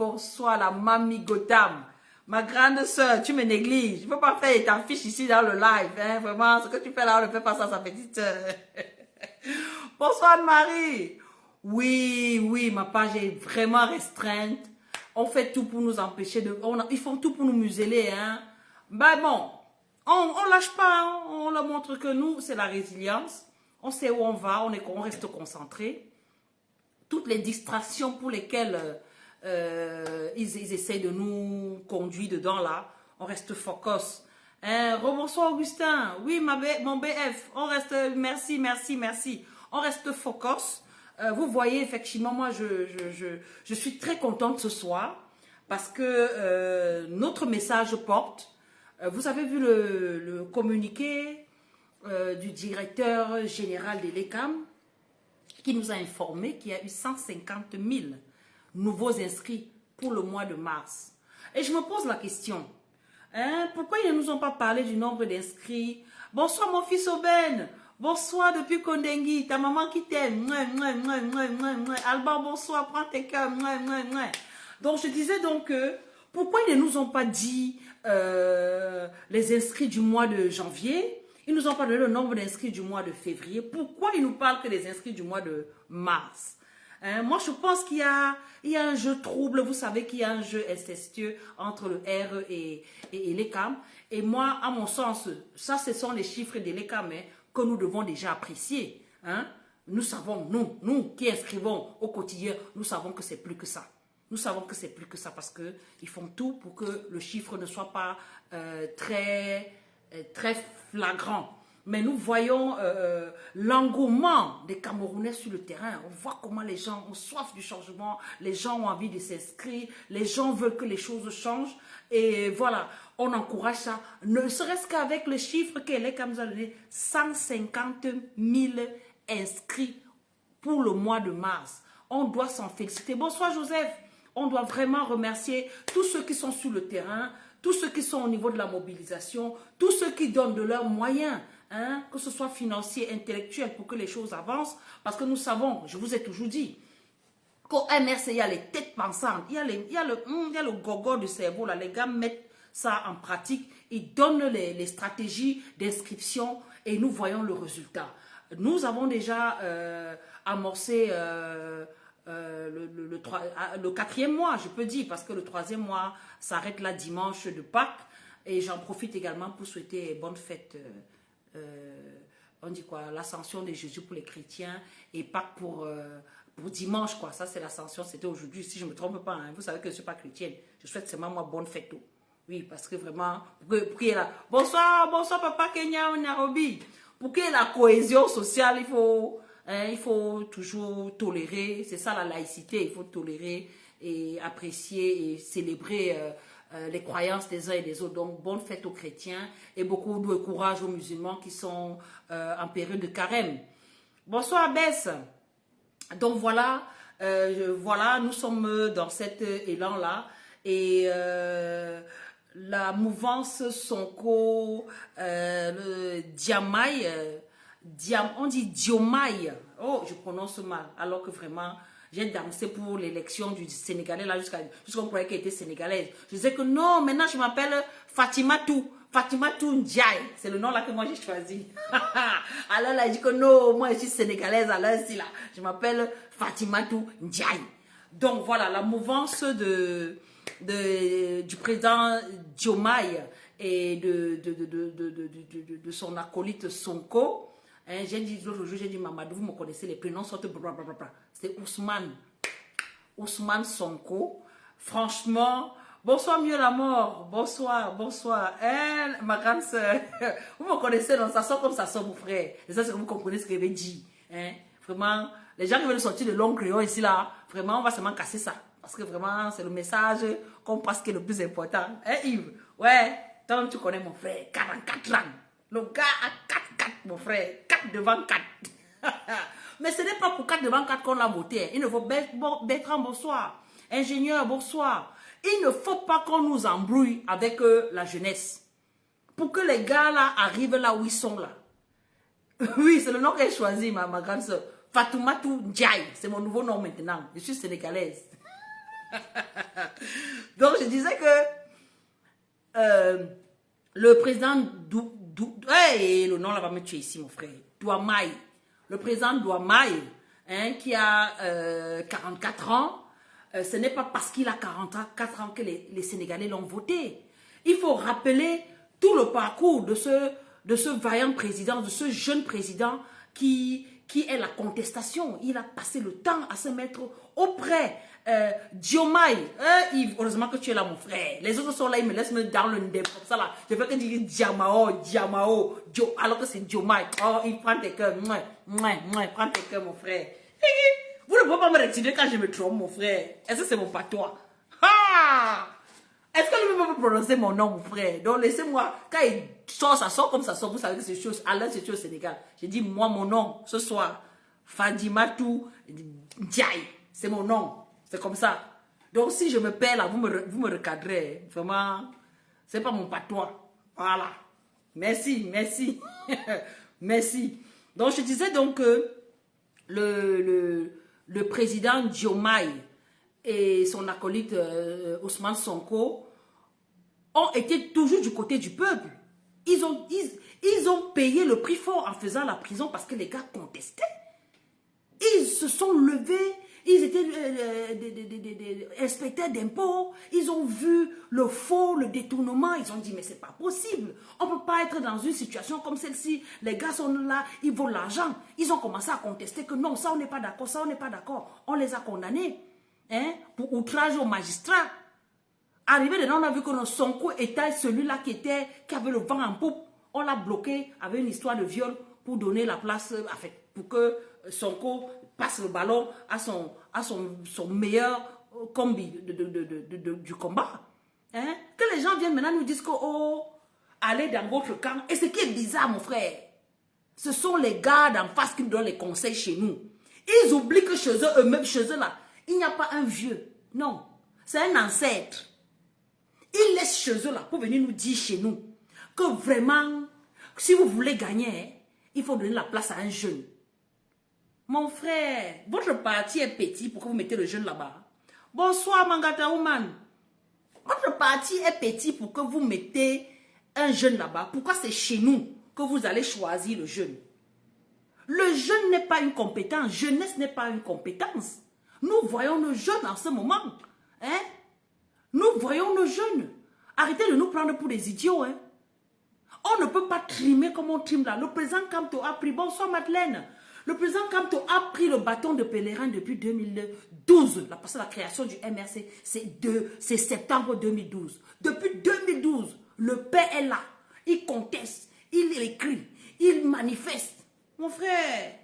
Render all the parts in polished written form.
bonsoir la mamie Gotham. Ma grande soeur, tu me négliges. Je ne peux pas faire ta fiche ici dans le live. Hein? Vraiment, ce que tu fais là, on ne fait pas ça à sa petite soeur. Bonsoir Anne-Marie. Oui, ma page est vraiment restreinte. On fait tout pour nous empêcher de... Ils font tout pour nous museler. Hein? Ben bon, on lâche pas. Hein? On leur montre que nous, c'est la résilience. On sait où on va, on reste concentré. Toutes les distractions pour lesquelles ils essayent de nous conduire dedans là, on reste focus. Rebonsoir Augustin, oui mon BF, on reste, merci. On reste focus. Vous voyez effectivement, moi je suis très contente ce soir parce que notre message porte. Vous avez vu le communiqué du directeur général de l'ECAM qui nous a informé qu'il y a eu 150 000 nouveaux inscrits pour le mois de mars. Et je me pose la question, pourquoi ils ne nous ont pas parlé du nombre d'inscrits? Bonsoir mon fils Oben, bonsoir depuis Kondengui, ta maman qui t'aime. Alban, bonsoir, prends tes cœurs. Donc je disais donc, pourquoi ils ne nous ont pas dit les inscrits du mois de janvier? Ils nous ont pas donné le nombre d'inscrits du mois de février. Pourquoi ils nous parlent que des inscrits du mois de mars? Moi, je pense qu'il y a un jeu trouble. Vous savez qu'il y a un jeu incestueux entre le RE et l'ECAM. Et moi, à mon sens, ça, ce sont les chiffres de l'ECAM que nous devons déjà apprécier. Hein? Nous savons, nous qui inscrivons au quotidien, nous savons que c'est plus que ça. Nous savons que c'est plus que ça parce qu'ils font tout pour que le chiffre ne soit pas très flagrant. Mais nous voyons l'engouement des Camerounais sur le terrain. On voit comment les gens ont soif du changement, les gens ont envie de s'inscrire, les gens veulent que les choses changent. Et voilà, on encourage ça. Ne serait-ce qu'avec le chiffre que l'ECAM nous a donné, 150 000 inscrits pour le mois de mars. On doit s'en féliciter. Bonsoir Joseph. On doit vraiment remercier tous ceux qui sont sur le terrain, tous ceux qui sont au niveau de la mobilisation, tous ceux qui donnent de leurs moyens, hein, que ce soit financier, intellectuel, pour que les choses avancent. Parce que nous savons, je vous ai toujours dit, qu'au MRC, il y a les têtes pensantes, il y a le gogo du cerveau, là, les gars mettent ça en pratique, ils donnent les stratégies d'inscription et nous voyons le résultat. Nous avons déjà amorcé... le quatrième mois, je peux dire, parce que le troisième mois s'arrête là dimanche de Pâques. Et j'en profite également pour souhaiter bonne fête, on dit quoi, l'ascension de Jésus pour les chrétiens et Pâques pour dimanche, quoi. Ça, c'est l'ascension, c'était aujourd'hui, si je ne me trompe pas. Hein. Vous savez que je ne suis pas chrétienne. Je souhaite seulement moi bonne fête. Oui, parce que vraiment, pour qu'il y ait la... Bonsoir papa Kenya Nairobi. Pour qu'il y ait la cohésion sociale, il faut toujours tolérer, c'est ça la laïcité, il faut tolérer et apprécier et célébrer les croyances des uns et des autres. Donc, bonne fête aux chrétiens et beaucoup de courage aux musulmans qui sont en période de carême. Bonsoir Bess. Donc voilà, nous sommes dans cet élan-là et la mouvance Sonko, le Diomaye, on dit Diomaye. Oh, je prononce mal. Alors que vraiment, j'ai dansé pour l'élection du Sénégalais là jusqu'on croyait qu'elle était sénégalaise. Je disais que non, maintenant je m'appelle Fatimatou Ndiaye. C'est le nom là que moi j'ai choisi. Alors là, elle dit que non, moi je suis sénégalaise. Alors ici là, je m'appelle Fatimatou Ndiaye. Donc voilà, la mouvance du président Diomaye et de son acolyte Sonko. Hein, j'ai dit l'autre jour, j'ai dit Mamadou, vous me connaissez, les prénoms sortent blablabla. C'est Ousmane Sonko. Franchement, bonsoir mieux la mort. Bonsoir. Hein, ma grande soeur, vous me connaissez, non, ça sort comme ça sort mon frère. Et ça, c'est que vous comprenez ce que je dit. Hein, vraiment, les gens qui veulent sortir de longs crayons ici là, vraiment, on va seulement casser ça. Parce que vraiment, c'est le message qu'on pense qui est le plus important. Hein, Yves? Ouais, toi tu connais mon frère, 44 ans. Le gars a 4, mon frère. 4 devant 4. Mais ce n'est pas pour 4 devant 4 qu'on l'a voté. Il ne faut Bertrand, bonsoir. Ingénieur, bonsoir. Il ne faut pas qu'on nous embrouille avec la jeunesse. Pour que les gars là arrivent là où ils sont là. Oui, c'est le nom qu'elle choisit, ma grande soeur. Fatoumata Ndiaye. C'est mon nouveau nom maintenant. Je suis sénégalaise. Donc, je disais que le président hey, le nom là va me tuer ici, mon frère. Diomaye. Le président Diomaye, hein, qui a 44 ans, ce n'est pas parce qu'il a 44 ans que les Sénégalais l'ont voté. Il faut rappeler tout le parcours de ce vaillant président, de ce jeune président qui est la contestation. Il a passé le temps à se mettre auprès Diomaye. Yves, heureusement que tu es là, mon frère. Les autres sont là, ils me laissent me dans le nez comme ça là. Je veux que tu dises Diamao, alors que c'est Diomaye. Oh, il prend tes cœurs. Prends tes cœurs, mon frère. Vous ne pouvez pas me retirer quand je me trompe, mon frère. Est-ce que c'est mon patois? Est-ce que lui peut prononcer mon nom, mon frère? Donc laissez-moi, quand il sort, ça sort comme ça sort. Vous savez que c'est chose, à l'heure c'est au Sénégal. J'ai dit, moi, mon nom, ce soir, Fadimatou Ndiaye. C'est mon nom. C'est comme ça. Donc si je me perds là, vous me recadrez. Vraiment, c'est pas mon patois. Voilà. Merci. Merci. Donc je disais donc que le président Diomaye et son acolyte Ousmane Sonko ont été toujours du côté du peuple. Ils ont payé le prix fort en faisant la prison parce que les gars contestaient. Ils se sont levés, ils étaient des inspecteurs d'impôts, ils ont vu le faux, le détournement, ils ont dit mais c'est pas possible. On ne peut pas être dans une situation comme celle-ci. Les gars sont là, ils volent l'argent. Ils ont commencé à contester que non, ça on n'est pas d'accord, ça on n'est pas d'accord. On les a condamnés. Hein, pour outrage aux magistrats. Arrivé dedans, on a vu que notre Sonko était celui-là qui avait le vent en poupe. On l'a bloqué avec une histoire de viol pour donner la place, pour que Sonko passe le ballon à son meilleur combi du combat. Hein? Que les gens viennent maintenant nous disent que, oh, allez dans votre camp. Et ce qui est bizarre, mon frère, ce sont les gars d'en face qui nous donnent les conseils chez nous. Ils oublient que chez eux-mêmes, chez eux là, il n'y a pas un vieux. Non, c'est un ancêtre. Ils laissent chez eux là pour venir nous dire chez nous que vraiment, si vous voulez gagner, il faut donner la place à un jeune. Mon frère, votre parti est petit pour que vous mettez le jeune là-bas. Bonsoir Mangata Woman. Votre parti est petit pour que vous mettez un jeune là-bas. Pourquoi c'est chez nous que vous allez choisir le jeune? Le jeune n'est pas une compétence. Jeunesse n'est pas une compétence. Nous voyons nos jeunes en ce moment. Hein? Nous voyons nos jeunes. Arrêtez de nous prendre pour des idiots. Hein? On ne peut pas trimer comme on trime là. Le président Kamto a pris, bonsoir Madeleine. Le président Kamto a pris le bâton de pèlerin depuis 2012. La création du MRC, c'est septembre 2012. Depuis 2012, le père est là. Il conteste, il écrit, il manifeste. Mon frère,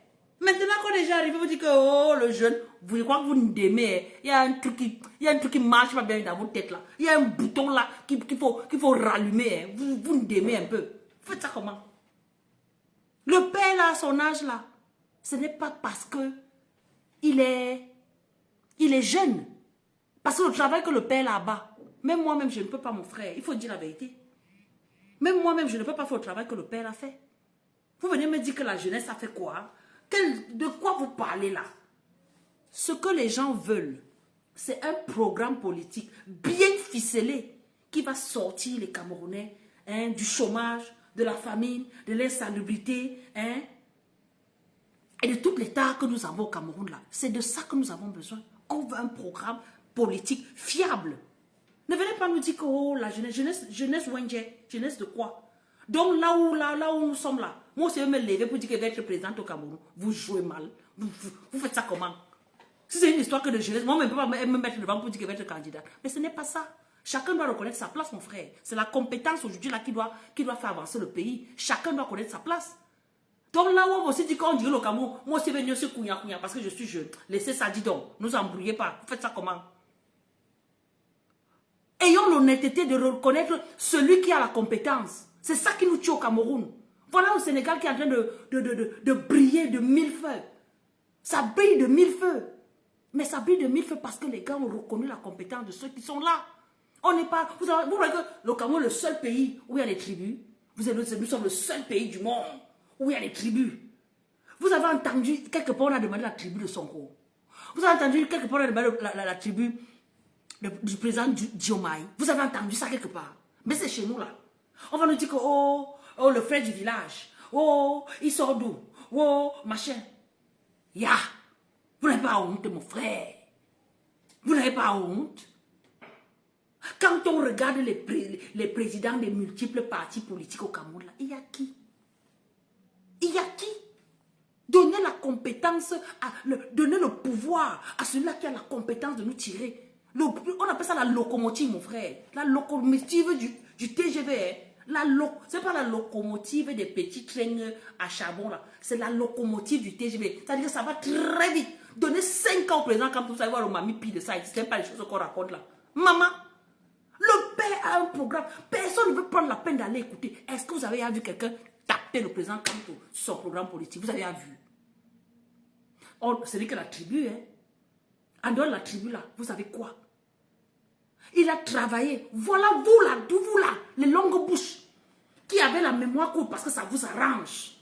maintenant qu'on est déjà arrivé, vous dites que oh, le jeune, vous croyez que vous nous aimez. Il y a un truc qui marche pas bien dans votre tête là. Il y a un bouton là qu'il faut rallumer. Hein. Vous nous aimez un peu. Faites ça comment? Le père là, à son âge là, ce n'est pas parce que il est jeune. Parce que le travail que le père là-bas, même moi-même, je ne peux pas, mon frère. Il faut dire la vérité. Même moi-même, je ne peux pas faire le travail que le père a fait. Vous venez me dire que la jeunesse a fait quoi? De quoi vous parlez là? Ce que les gens veulent, c'est un programme politique bien ficelé qui va sortir les Camerounais hein, du chômage, de la famine, de l'insalubrité hein, et de tout l'état que nous avons au Cameroun là. C'est de ça que nous avons besoin. On veut un programme politique fiable. Ne venez pas nous dire que oh, la jeunesse Wenje, jeunesse de quoi? Donc là où nous sommes là, moi aussi je vais me lever pour dire que je vais être présidente au Cameroun. Vous jouez mal. Vous faites ça comment? Si c'est une histoire que de jeunesse, moi je ne peux pas me mettre devant pour dire que je vais être candidat. Mais ce n'est pas ça. Chacun doit reconnaître sa place, mon frère. C'est la compétence aujourd'hui là qui doit faire avancer le pays. Chacun doit connaître sa place. Donc là où on aussi dit qu'on dirait le Cameroun, moi aussi je vais venir sur Kounia parce que je suis jeune. Laissez ça, dis donc. Ne nous embrouillez pas. Vous faites ça comment? Ayons l'honnêteté de reconnaître celui qui a la compétence. C'est ça qui nous tue au Cameroun. Voilà au Sénégal qui est en train de briller de mille feux. Ça brille de mille feux. Mais ça brille de mille feux parce que les gars ont reconnu la compétence de ceux qui sont là. On n'est pas... Vous voyez que le Cameroun est le seul pays où il y a des tribus. Nous sommes le seul pays du monde où il y a des tribus. Vous avez entendu, quelque part on a demandé la tribu de Sonko. Vous avez entendu, quelque part on a demandé la tribu du président Diomaye. Vous avez entendu ça quelque part? Mais c'est chez nous là. On va nous dire que, oh, le frère du village. Oh, il sort d'où? Oh, machin. Ya, vous n'avez pas honte, mon frère. Vous n'avez pas honte. Quand on regarde les présidents des multiples partis politiques au Cameroun, là, il y a qui? Il y a qui? Donner la compétence, donner le pouvoir à celui-là qui a la compétence de nous tirer. On appelle ça la locomotive, mon frère. La locomotive du TGV. Ce n'est pas la locomotive des petits trains à charbon, là. C'est la locomotive du TGV. C'est-à-dire que ça va très vite. Donner 5 ans au président quand vous allez voir le mamie pire de ça. Ce n'est pas les choses qu'on raconte là. Maman, le père a un programme. Personne ne veut prendre la peine d'aller écouter. Est-ce que vous avez vu quelqu'un taper le président Kamto sur son programme politique? Vous avez vu? C'est lui que la tribu, hein. En dehors de la tribu là, vous savez quoi? Il a travaillé. Voilà vous là, les longues bouches, qui avez la mémoire courte parce que ça vous arrange.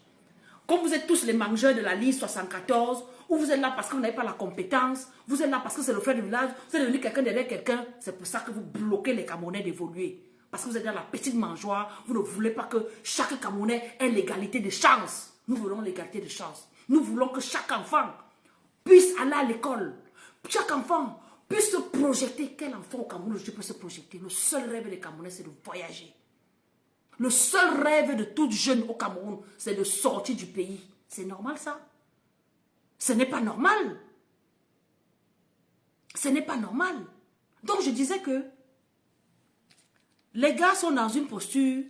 Comme vous êtes tous les mangeurs de la liste 74, ou vous êtes là parce que vous n'avez pas la compétence, vous êtes là parce que c'est le frère du village, vous êtes devenu quelqu'un derrière quelqu'un, c'est pour ça que vous bloquez les Camerounais d'évoluer. Parce que vous êtes dans la petite mangeoire, vous ne voulez pas que chaque Camerounais ait l'égalité de chance. Nous voulons l'égalité de chance. Nous voulons que chaque enfant puisse aller à l'école. Chaque enfant puisse se projeter. Quel enfant au Cameroun aujourd'hui peut se projeter? Le seul rêve des Camerounais, c'est de voyager. Le seul rêve de toute jeune au Cameroun, c'est de sortir du pays. C'est normal ça? Ce n'est pas normal. Ce n'est pas normal. Donc je disais que les gars sont dans une posture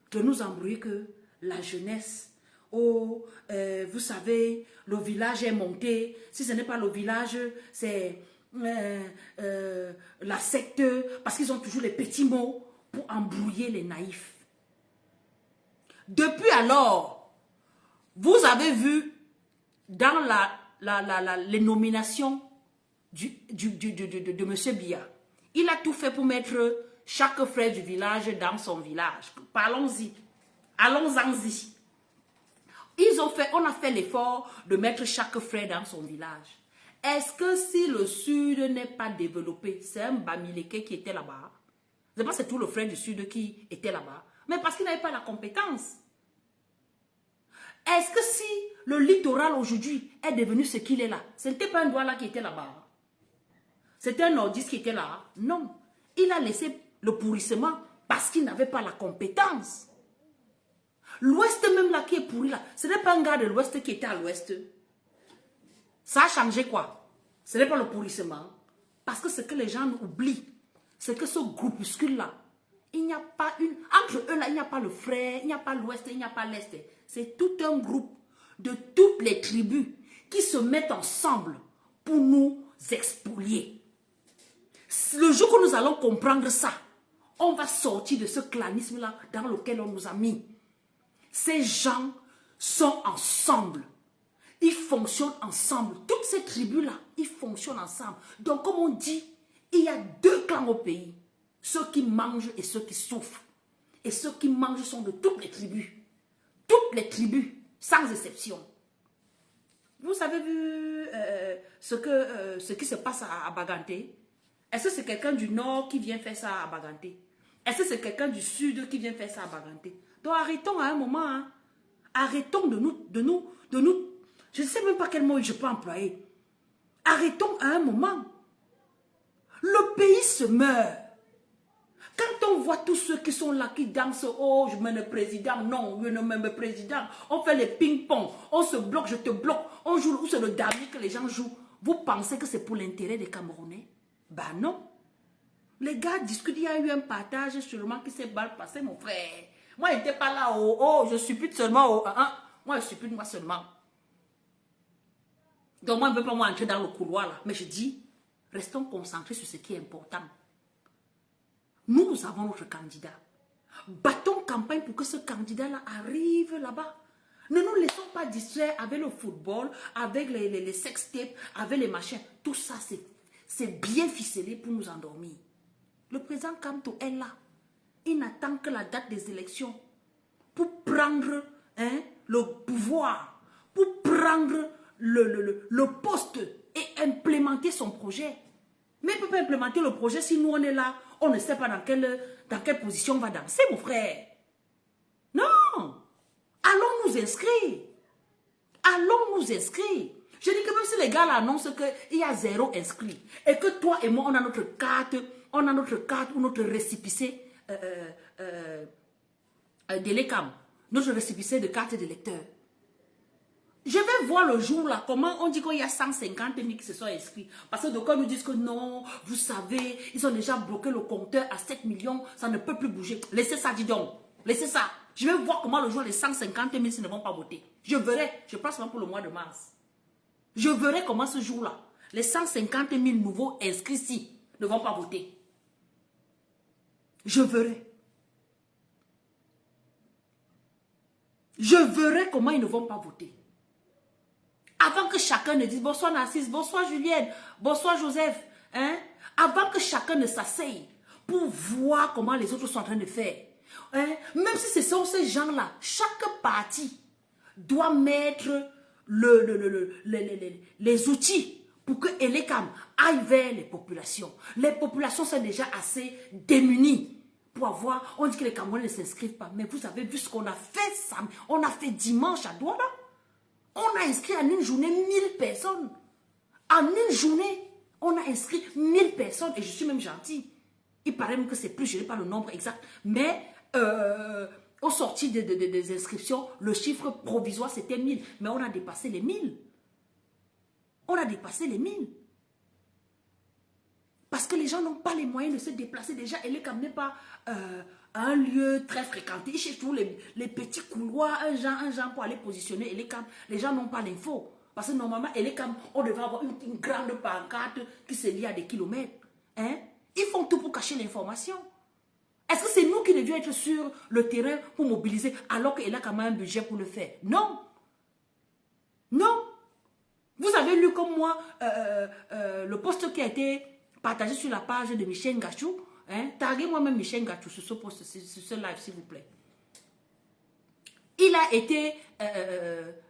que nous embrouiller que la jeunesse, oh, vous savez, le village est monté. Si ce n'est pas le village, c'est la secte, parce qu'ils ont toujours les petits mots pour embrouiller les naïfs. Depuis alors, vous avez vu dans les nominations de M. Biya, il a tout fait pour mettre chaque frère du village dans son village. Parlons-y. Allons-y. On a fait l'effort de mettre chaque frère dans son village. Est-ce que si le Sud n'est pas développé, c'est un Bamileke qui était là-bas? C'est pas c'est tout le frère du Sud qui était là-bas. Mais parce qu'il n'avait pas la compétence. Est-ce que si le littoral aujourd'hui est devenu ce qu'il est là, ce n'était pas un Douala qui était là-bas? C'était un nordiste qui était là? Non. Il a laissé le pourrissement parce qu'il n'avait pas la compétence. L'Ouest même là qui est pourri là, ce n'est pas un gars de l'Ouest qui était à l'Ouest. Ça a changé quoi? Ce n'est pas le pourrissement. Parce que ce que les gens oublient, c'est que ce groupuscule là, il n'y a pas une... Entre eux là, il n'y a pas le frère, il n'y a pas l'Ouest, il n'y a pas l'Est. C'est tout un groupe de toutes les tribus qui se mettent ensemble pour nous expolier. Le jour que nous allons comprendre ça, on va sortir de ce clanisme-là dans lequel on nous a mis. Ces gens sont ensemble. Ils fonctionnent ensemble. Toutes ces tribus-là, ils fonctionnent ensemble. Donc, comme on dit, il y a 2 clans au pays. Ceux qui mangent et ceux qui souffrent. Et ceux qui mangent sont de toutes les tribus. Toutes les tribus, sans exception. Vous avez vu ce qui se passe à Baganté? Est-ce que c'est quelqu'un du nord qui vient faire ça à Baganté? Est-ce que c'est quelqu'un du sud qui vient faire ça à Baganté? Donc arrêtons à un moment. Hein. Arrêtons de nous. Je ne sais même pas quel mot je peux employer. Arrêtons à un moment. Le pays se meurt. Quand on voit tous ceux qui sont là, qui dansent, oh, je mets le président, non, je ne mets le président, on fait les ping-pong, on se bloque, je te bloque, on joue, ou c'est le damier que les gens jouent. Vous pensez que c'est pour l'intérêt des Camerounais? Ben non. Les gars discutent, il y a eu un partage sûrement qui s'est mal passé, mon frère. Moi, je n'étais pas là, je suppute seulement, moi, je suppute moi seulement. Donc, moi, je ne veux pas entrer dans le couloir, là. Mais je dis, restons concentrés sur ce qui est important. Nous avons notre candidat. Battons campagne pour que ce candidat-là arrive là-bas. Ne nous laissons pas distraire avec le football, avec les sextapes, avec les machins. Tout ça, c'est bien ficelé pour nous endormir. Le président Kamto est là. Il n'attend que la date des élections pour prendre le pouvoir, pour prendre le poste et implémenter son projet. Mais il ne peut pas implémenter le projet si nous, on est là, on ne sait pas dans quelle position on va danser, mon frère. Non. Allons nous inscrire. Allons nous inscrire. Je dis que même si les gars là annoncent qu'il y a 0 inscrit et que toi et moi, on a notre carte ou notre récépissé d'Elecam, notre récépissé de carte d'électeur. Je vais voir le jour là, comment on dit qu'il y a 150 000 qui se sont inscrits. Parce que d'aucuns nous disent que non, vous savez, ils ont déjà bloqué le compteur à 7 millions, ça ne peut plus bouger. Laissez ça, dis donc. Laissez ça. Je vais voir comment le jour les 150 000 ne vont pas voter. Je verrai, je pense même pour le mois de mars. Je verrai comment ce jour-là, les 150 000 nouveaux inscrits-ci ne vont pas voter. Je verrai. Je verrai comment ils ne vont pas voter. Avant que chacun ne dise bonsoir Narcisse, bonsoir Julienne, bonsoir Joseph. Hein? Avant que chacun ne s'asseye pour voir comment les autres sont en train de faire. Hein? Même si ce sont ces gens-là, chaque parti doit mettre les outils pour que Elecam aille vers les populations. Les populations sont déjà assez démunies pour avoir... On dit que les Camerounais ne s'inscrivent pas. Mais vous avez vu ce qu'on a fait, Sam, on a fait dimanche à Douala. On a inscrit en une journée 1000 personnes. En une journée, on a inscrit 1000 personnes. Et je suis même gentil. Il paraît même que c'est plus, je n'ai pas le nombre exact. Mais... au sorti des inscriptions, le chiffre provisoire c'était 1000. Mais on a dépassé les 1000. On a dépassé les 1000. Parce que les gens n'ont pas les moyens de se déplacer. Déjà, Elecam n'est pas un lieu très fréquenté. Ils cherchent tous les petits couloirs, un genre pour aller positionner Elecam. Les gens n'ont pas l'info. Parce que normalement, Elecam, on devait avoir une grande pancarte qui se lie à des kilomètres. Hein? Ils font tout pour cacher l'information. Est-ce que c'est nous qui devions être sur le terrain pour mobiliser alors qu'il a quand même un budget pour le faire? Non. Non. Vous avez lu comme moi le post qui a été partagé sur la page de Michel Ngachou. Hein? Taguez moi-même Michel Ngachou sur ce post, sur ce live, s'il vous plaît. Il a été...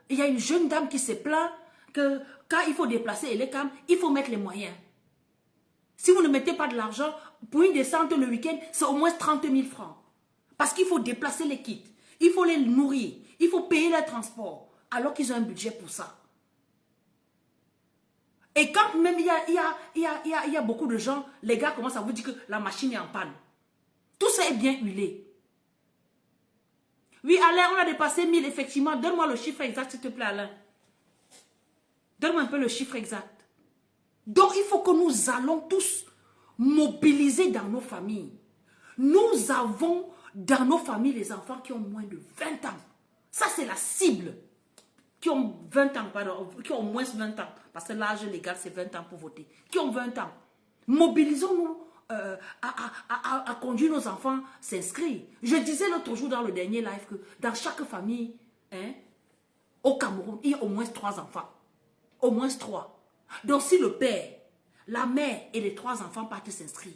il y a une jeune dame qui se plaint que quand il faut déplacer Elecam, il faut mettre les moyens. Si vous ne mettez pas de l'argent, pour une descente le week-end, c'est au moins 30 000 francs. Parce qu'il faut déplacer les kits, il faut les nourrir, il faut payer le transport, alors qu'ils ont un budget pour ça. Et quand même il y a beaucoup de gens, les gars commencent à vous dire que la machine est en panne. Tout ça est bien huilé. Oui, Alain, on a dépassé 1000, effectivement. Donne-moi le chiffre exact, s'il te plaît, Alain. Donne-moi un peu le chiffre exact. Donc, il faut que nous allons tous mobiliser dans nos familles. Nous avons dans nos familles les enfants qui ont moins de 20 ans. Ça, c'est la cible. Qui ont 20 ans, pardon, qui ont moins de 20 ans. Parce que l'âge légal, c'est 20 ans pour voter. Qui ont 20 ans. Mobilisons-nous à conduire nos enfants s'inscrire. Je disais l'autre jour dans le dernier live que dans chaque famille, hein, au Cameroun, il y a au moins 3 enfants. Au moins 3. Donc, si le père, la mère et les 3 enfants partent s'inscrire,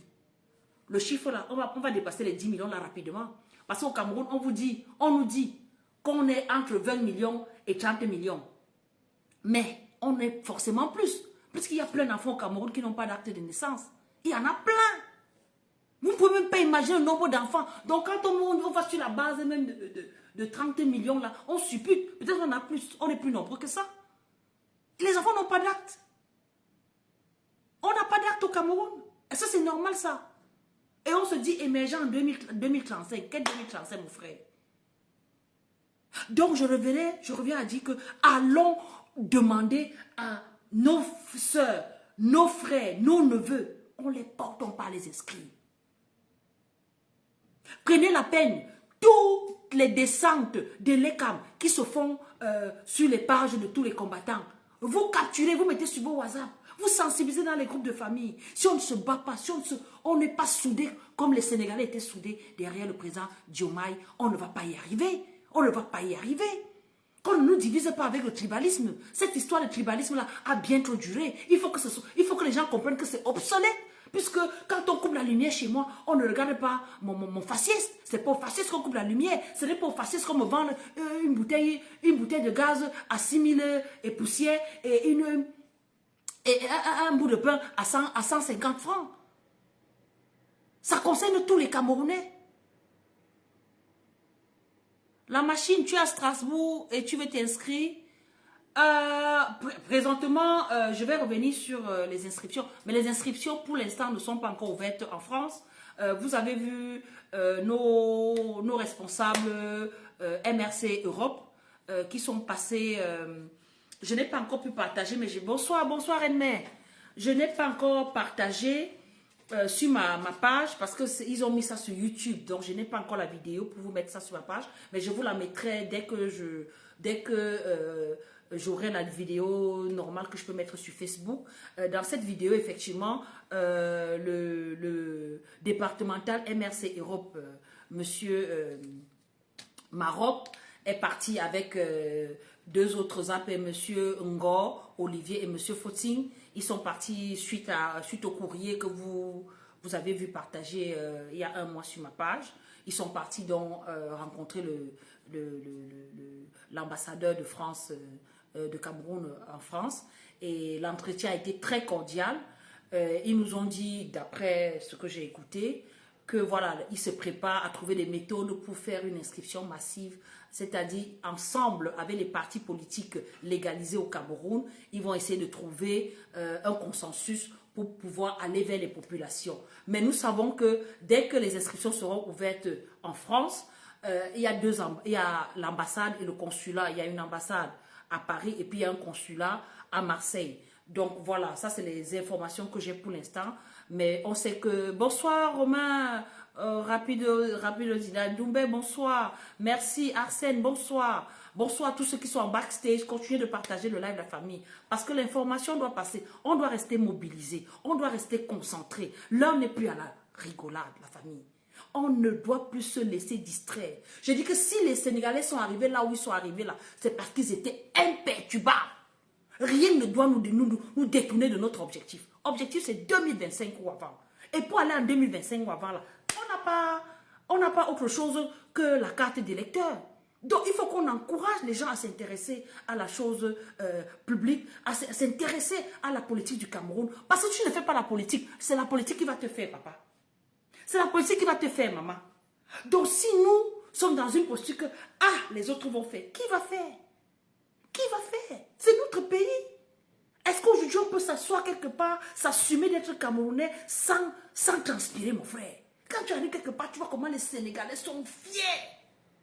le chiffre là, on va dépasser les 10 millions là rapidement. Parce qu'au Cameroun, on nous dit qu'on est entre 20 millions et 30 millions. Mais on est forcément plus. Parce qu'il y a plein d'enfants au Cameroun qui n'ont pas d'acte de naissance. Il y en a plein. Vous ne pouvez même pas imaginer le nombre d'enfants. Donc, quand on va sur la base même de 30 millions là, on suppute. Peut-être qu'on a plus, on est plus nombreux que ça. Les enfants n'ont pas d'acte. On n'a pas d'acte au Cameroun. Et ça, c'est normal, ça. Et on se dit émergent en 2035. Quel 2035, mon frère? Donc, je reviens à dire que allons demander à nos soeurs, nos frères, nos neveux, on les porte, on pas les inscrire. Prenez la peine, toutes les descentes de l'ECAM qui se font sur les pages de tous les combattants, vous capturez, vous mettez sur vos WhatsApp. Vous sensibilisez dans les groupes de famille. Si on ne se bat pas, si on n'est pas soudés comme les Sénégalais étaient soudés derrière le président Diomaye, on ne va pas y arriver. On ne va pas y arriver. Qu'on ne nous divise pas avec le tribalisme. Cette histoire de tribalisme-là a bien trop duré. Il faut que les gens comprennent que c'est obsolète. Puisque quand on coupe la lumière chez moi, on ne regarde pas mon faciès. C'est pas au faciès qu'on coupe la lumière. Ce n'est pas au faciès qu'on me vend une bouteille de gaz à 6 000 et poussière et Et un bout de pain à 150 francs. Ça concerne tous les Camerounais. La machine, tu es à Strasbourg et tu veux t'inscrire. Présentement, je vais revenir sur les inscriptions. Mais les inscriptions, pour l'instant, ne sont pas encore ouvertes en France. Vous avez vu nos responsables MRC Europe qui sont passés... je n'ai pas encore pu partager, mais j'ai... Bonsoir, bonsoir Edmé. Je n'ai pas encore partagé sur ma page parce qu'ils ont mis ça sur YouTube. Donc, je n'ai pas encore la vidéo pour vous mettre ça sur ma page. Mais je vous la mettrai dès que j'aurai la vidéo normale que je peux mettre sur Facebook. Dans cette vidéo, effectivement, le départemental MRC Europe, monsieur Maroc, est parti avec deux autres AP, monsieur Ngor, Olivier et monsieur Foting. Ils sont partis suite au courrier que vous avez vu partager il y a un mois sur ma page. Ils sont partis donc rencontrer l'ambassadeur de France, de Cameroun en France. Et l'entretien a été très cordial. Ils nous ont dit, d'après ce que j'ai écouté, que voilà, ils se préparent à trouver des méthodes pour faire une inscription massive, c'est-à-dire ensemble avec les partis politiques légalisés au Cameroun, ils vont essayer de trouver un consensus pour pouvoir aller vers les populations. Mais nous savons que dès que les inscriptions seront ouvertes en France, il y a l'ambassade et le consulat. Il y a une ambassade à Paris et puis il y a un consulat à Marseille. Donc voilà, ça c'est les informations que j'ai pour l'instant. Mais on sait que... Bonsoir Romain, Rapido Zidane, Doumbé, bonsoir. Merci Arsène, bonsoir. Bonsoir à tous ceux qui sont en backstage. Continuez de partager le live de la famille. Parce que l'information doit passer. On doit rester mobilisé. On doit rester concentré. L'heure n'est plus à la rigolade, la famille. On ne doit plus se laisser distraire. Je dis que si les Sénégalais sont arrivés là où ils sont arrivés là, c'est parce qu'ils étaient imperturbables. Rien ne doit nous détourner de notre objectif. Objectif, c'est 2025 ou avant. Et pour aller en 2025 ou avant, là, on n'a pas autre chose que la carte d'électeur. Donc, il faut qu'on encourage les gens à s'intéresser à la chose publique, à s'intéresser à la politique du Cameroun. Parce que tu ne fais pas la politique, c'est la politique qui va te faire, papa. C'est la politique qui va te faire, maman. Donc, si nous sommes dans une posture que, les autres vont faire, qui va faire? Qui va faire? C'est notre pays. Est-ce qu'aujourd'hui, on peut s'asseoir quelque part, s'assumer d'être Camerounais sans transpirer, mon frère? Quand tu arrives quelque part, tu vois comment les Sénégalais sont fiers.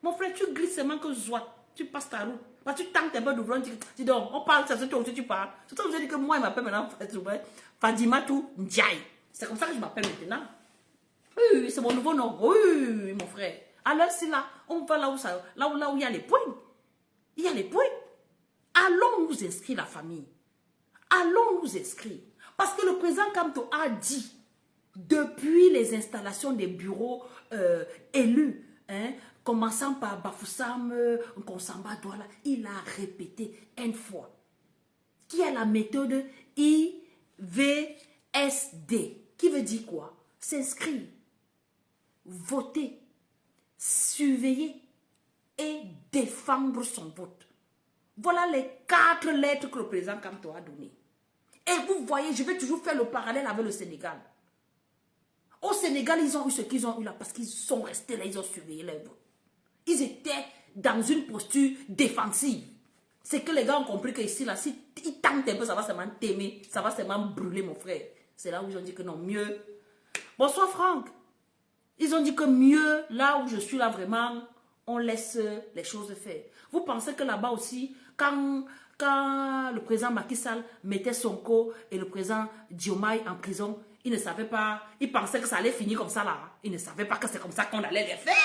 Mon frère, tu glisses seulement que soit, tu passes ta route. Parce que tu tentes un peu d'ouvrir, tu dis donc, on parle, c'est ce que tu parles. C'est ça que je dis que moi, il m'appelle maintenant Fadimatou Ndiaye. C'est comme ça que je m'appelle maintenant. Oui, c'est mon nouveau nom. Oui, mon frère. Alors, c'est là, on va là où il y a les points. Il y a les points. Allons nous inscrire la famille. Allons nous inscrire. Parce que le président Kamto a dit, depuis les installations des bureaux élus, commençant par Bafoussam, Nkonsamba, Douala, il a répété une fois qu'il y a la méthode IVSD, qui veut dire quoi? S'inscrire, voter, surveiller et défendre son vote. Voilà les 4 lettres que le président Kamto a données. Et vous voyez, je vais toujours faire le parallèle avec le Sénégal. Au Sénégal, ils ont eu ce qu'ils ont eu là parce qu'ils sont restés là, ils ont surveillé les votes. Ils étaient dans une posture défensive. C'est que les gars ont compris qu'ici, là, si ils tentent un peu, ça va seulement t'aimer, ça va seulement brûler, mon frère. C'est là où ils ont dit que non, mieux. Bonsoir, Franck. Ils ont dit que mieux, là où je suis, là, vraiment, on laisse les choses faire. Vous pensez que là-bas aussi, quand le président Macky Sall mettait Sonko et le président Diomaye en prison, ils ne savaient pas, ils pensaient que ça allait finir comme ça là. Ils ne savaient pas que c'est comme ça qu'on allait les faire.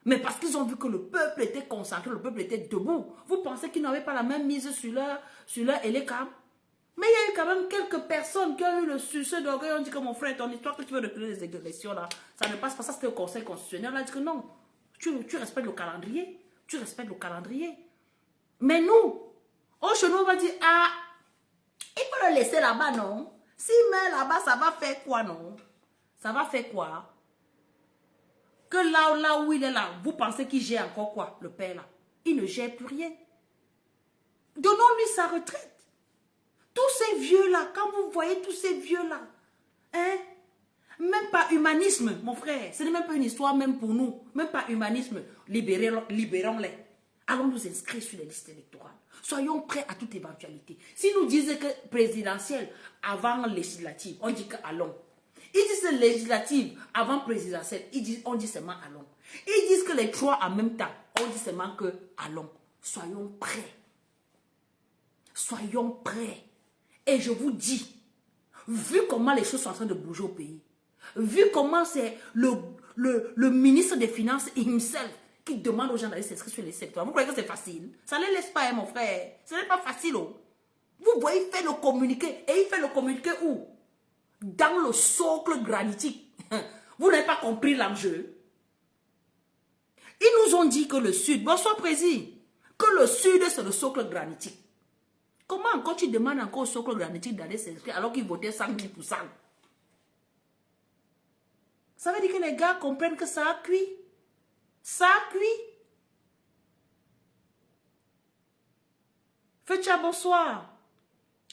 Mais parce qu'ils ont vu que le peuple était concentré, le peuple était debout. Vous pensez qu'ils n'avaient pas la même mise sur leur élecam? Mais il y a eu quand même quelques personnes qui ont eu le succès d'orgueil. On dit que mon frère, ton histoire que tu veux reculer les élections là, ça ne passe pas. Ça, c'était au Conseil constitutionnel. On a dit que non, tu respectes le calendrier. Tu respectes le calendrier. Mais nous, chez nous, on va dire, il faut le laisser là-bas, non? S'il meurt là-bas, ça va faire quoi, non? Ça va faire quoi? Que là où il est là, vous pensez qu'il gère encore quoi, le père là? Il ne gère plus rien. Donnons-lui sa retraite. Tous ces vieux-là, quand vous voyez tous ces vieux-là, hein, même pas humanisme, mon frère, ce n'est même pas une histoire même pour nous, même pas humanisme, libérons-les. Allons nous inscrire sur les listes électorales. Soyons prêts à toute éventualité. Si nous disent que présidentielle avant législative, on dit que allons. Ils disent législative avant présidentielle, on dit seulement allons. Ils disent que les trois en même temps, on dit seulement que allons. Soyons prêts. Soyons prêts. Et je vous dis, vu comment les choses sont en train de bouger au pays, vu comment c'est le ministre des Finances himself qui demande aux gens d'aller s'inscrire sur les secteurs, vous croyez que c'est facile? Ça ne les laisse pas, mon frère. Ce n'est pas facile. Oh. Vous voyez, il fait le communiqué. Et il fait le communiqué où? Dans le socle granitique. Vous n'avez pas compris l'enjeu. Ils nous ont dit que le Sud, bonsoir Président, que le Sud c'est le socle granitique. Comment encore tu demandes encore au socle granitique d'aller s'inscrire alors qu'ils votaient 110%? Ça veut dire que les gars comprennent que ça a cuit. Ça a cuit. Fecha, bonsoir.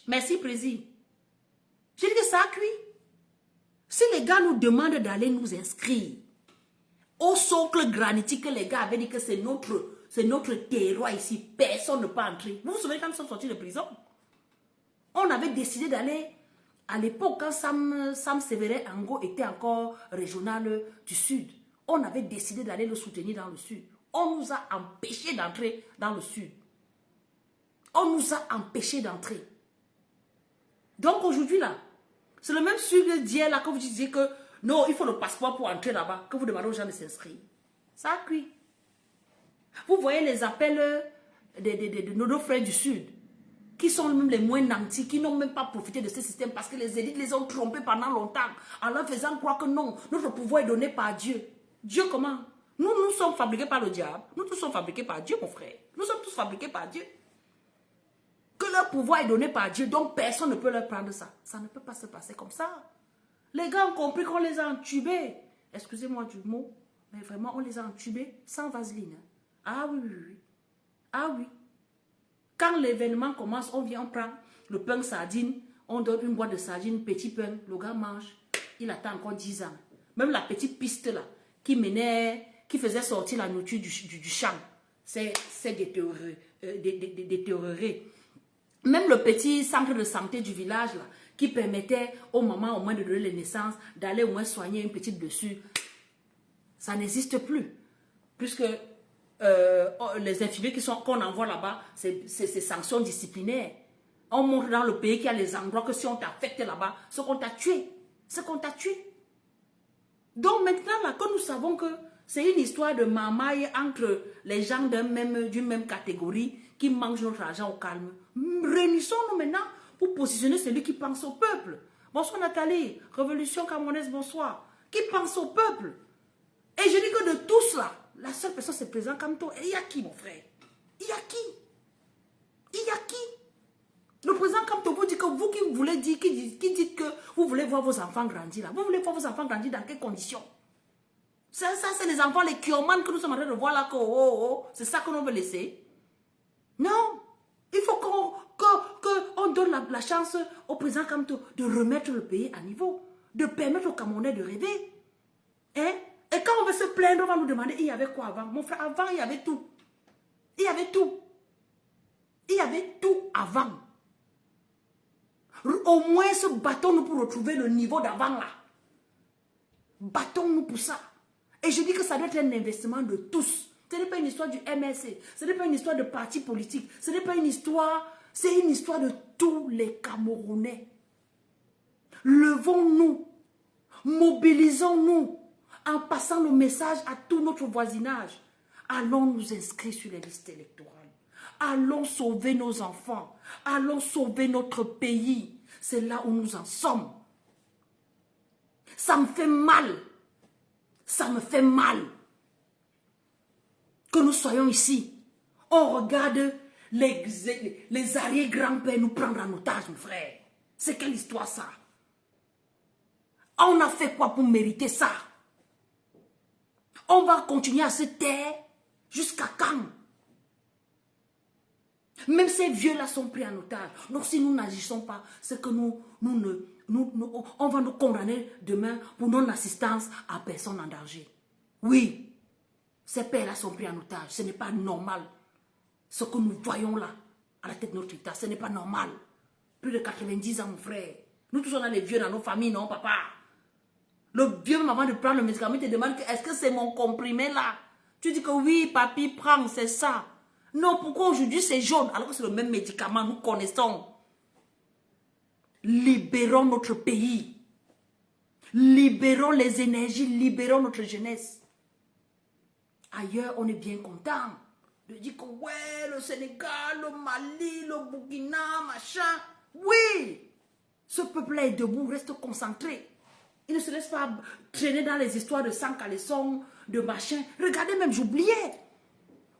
Merci, Président. J'ai dit que ça a cuit. Si les gars nous demandent d'aller nous inscrire au socle granitique que les gars avaient dit que c'est notre terroir ici, personne ne peut entrer. Vous vous souvenez quand nous sommes sortis de prison? On avait décidé d'aller, à l'époque quand Sam Sévérin Ango était encore régional du Sud, on avait décidé d'aller le soutenir dans le Sud. On nous a empêchés d'entrer dans le Sud. On nous a empêchés d'entrer. Donc aujourd'hui là, c'est le même Sud d'hier là que vous disiez que non, il faut le passeport pour entrer là-bas, que vous demandez aux gens de s'inscrire. Ça a cuit. Vous voyez les appels de nos frères du Sud, qui sont même les moins nantis, qui n'ont même pas profité de ce système parce que les élites les ont trompés pendant longtemps en leur faisant croire que non, notre pouvoir est donné par Dieu. Dieu comment? Nous sommes fabriqués par le diable. Nous tous sommes fabriqués par Dieu, mon frère. Nous sommes tous fabriqués par Dieu. Que leur pouvoir est donné par Dieu, donc personne ne peut leur prendre ça. Ça ne peut pas se passer comme ça. Les gars ont compris qu'on les a entubés. Excusez-moi du mot, mais vraiment, on les a entubés sans vaseline. Ah oui, oui, oui. Ah oui. Quand l'événement commence, on vient, on prend le pain sardine, on donne une boîte de sardines, petit pain, le gars mange, il attend encore 10 ans. Même la petite piste là, qui menait, qui faisait sortir la nourriture du champ, c'est détérioré. Même le petit centre de santé du village là, qui permettait aux mamans au moins de donner les naissances, d'aller au moins soigner une petite dessus, ça n'existe plus. Puisque les infirmiers qu'on envoie là-bas, c'est sanctions disciplinaires. On montre dans le pays qu'il y a les endroits que si on t'affecte là-bas, c'est qu'on t'a tué. C'est qu'on t'a tué. Donc maintenant, là, que nous savons que c'est une histoire de mamaille entre les gens d'une même catégorie qui mangent notre argent au calme. Réunissons-nous maintenant pour positionner celui qui pense au peuple. Bonsoir Nathalie, Révolution Camerounaise, bonsoir. Qui pense au peuple. Et je dis que de tous là, la seule personne c'est le président Kamto. Et il y a qui, mon frère? Il y a qui? Il y a qui? Le président Kamto vous dit que vous qui voulez dire, qui dites que vous voulez voir vos enfants grandir là. Vous voulez voir vos enfants grandir dans quelles conditions? Ça c'est les enfants, les kiomanes que nous sommes en train de voir là, c'est ça que l'on veut laisser. Non. Il faut qu'on donne la chance au président Kamto de remettre le pays à niveau, de permettre aux Camerounais de rêver. Hein? Et quand on veut se plaindre, on va nous demander, il y avait quoi avant? Mon frère, avant, il y avait tout. Il y avait tout. Il y avait tout avant. Au moins, battons-nous pour retrouver le niveau d'avant là. Battons-nous pour ça. Et je dis que ça doit être un investissement de tous. Ce n'est pas une histoire du MSC. Ce n'est pas une histoire de parti politique. Ce n'est pas une histoire... C'est une histoire de tous les Camerounais. Levons-nous. Mobilisons-nous. En passant le message à tout notre voisinage. Allons nous inscrire sur les listes électorales. Allons sauver nos enfants. Allons sauver notre pays. C'est là où nous en sommes. Ça me fait mal. Ça me fait mal. Que nous soyons ici. On regarde les arrière-grands-pères nous prendre en otage, mon frère. C'est quelle histoire ça? On a fait quoi pour mériter ça? On va continuer à se taire jusqu'à quand? Même ces vieux-là sont pris en otage. Donc si nous n'agissons pas, c'est que on va nous condamner demain pour non-assistance à personne en danger. Oui, ces pères-là sont pris en otage. Ce n'est pas normal. Ce que nous voyons là, à la tête de notre État, ce n'est pas normal. Plus de 90 ans, mon frère. Nous tous, on a les vieux dans nos familles, non, papa? Le vieux, même avant de prendre le médicament, il te demande, est-ce que c'est mon comprimé là? Tu dis que oui, papy, prends, c'est ça. Non, pourquoi aujourd'hui c'est jaune? Alors que c'est le même médicament, nous connaissons. Libérons notre pays. Libérons les énergies, libérons notre jeunesse. Ailleurs, on est bien content de dire que ouais, le Sénégal, le Mali, le Burkina, machin. Oui, ce peuple-là est debout, reste concentré. Il ne se laisse pas traîner dans les histoires de sang caleçon, de machin. Regardez même, j'oubliais.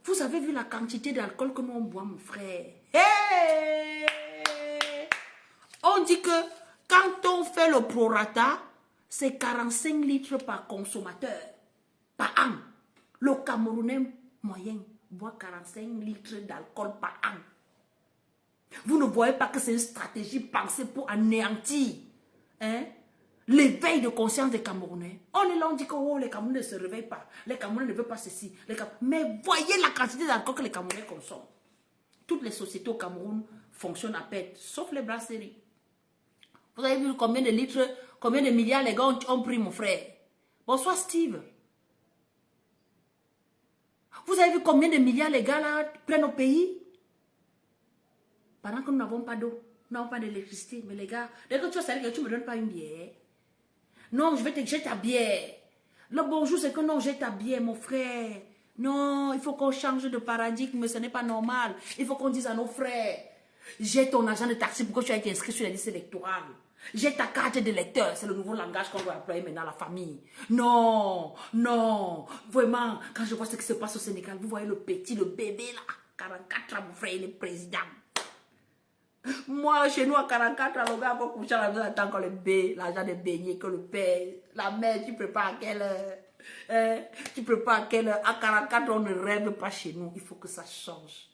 Vous avez vu la quantité d'alcool que nous on boit, mon frère. Hey! On dit que quand on fait le prorata, c'est 45 litres par consommateur, par an. Le Camerounais moyen boit 45 litres d'alcool par an. Vous ne voyez pas que c'est une stratégie pensée pour anéantir l'éveil de conscience des Camerounais. On est là, on dit que oh, les Camerounais ne se réveillent pas. Les Camerounais ne veulent pas ceci. Mais voyez la quantité d'alcool que les Camerounais consomment. Toutes les sociétés au Cameroun fonctionnent à perte, sauf les brasseries. Vous avez vu combien de litres, combien de milliards les gars ont pris, mon frère? Bonsoir, Steve. Vous avez vu combien de milliards les gars là prennent au pays? Pendant que nous n'avons pas d'eau, nous n'avons pas d'électricité. Mais les gars, dès que tu vas salir, tu ne me donnes pas une bière. Non, je vais te jeter ta bière. Le bonjour, c'est que non, jette ta bière, mon frère. Non, il faut qu'on change de paradigme, mais ce n'est pas normal. Il faut qu'on dise à nos frères, j'ai ton agent de taxi pour que tu aies été inscrit sur la liste électorale. J'ai ta carte d'électeur, c'est le nouveau langage qu'on doit employer maintenant à la famille. Non, non, vraiment, quand je vois ce qui se passe au Sénégal, vous voyez le petit, le bébé là, 44 ans, mon frère, il est président. Moi, chez nous, à 44 ans, le gars va coucher à la maison, attend que le bébé, l'argent de baigner, que le père, la mère, tu prépares à quelle heure? Tu prépares à quelle heure? À 44 ans, on ne rêve pas chez nous. Il faut que ça change.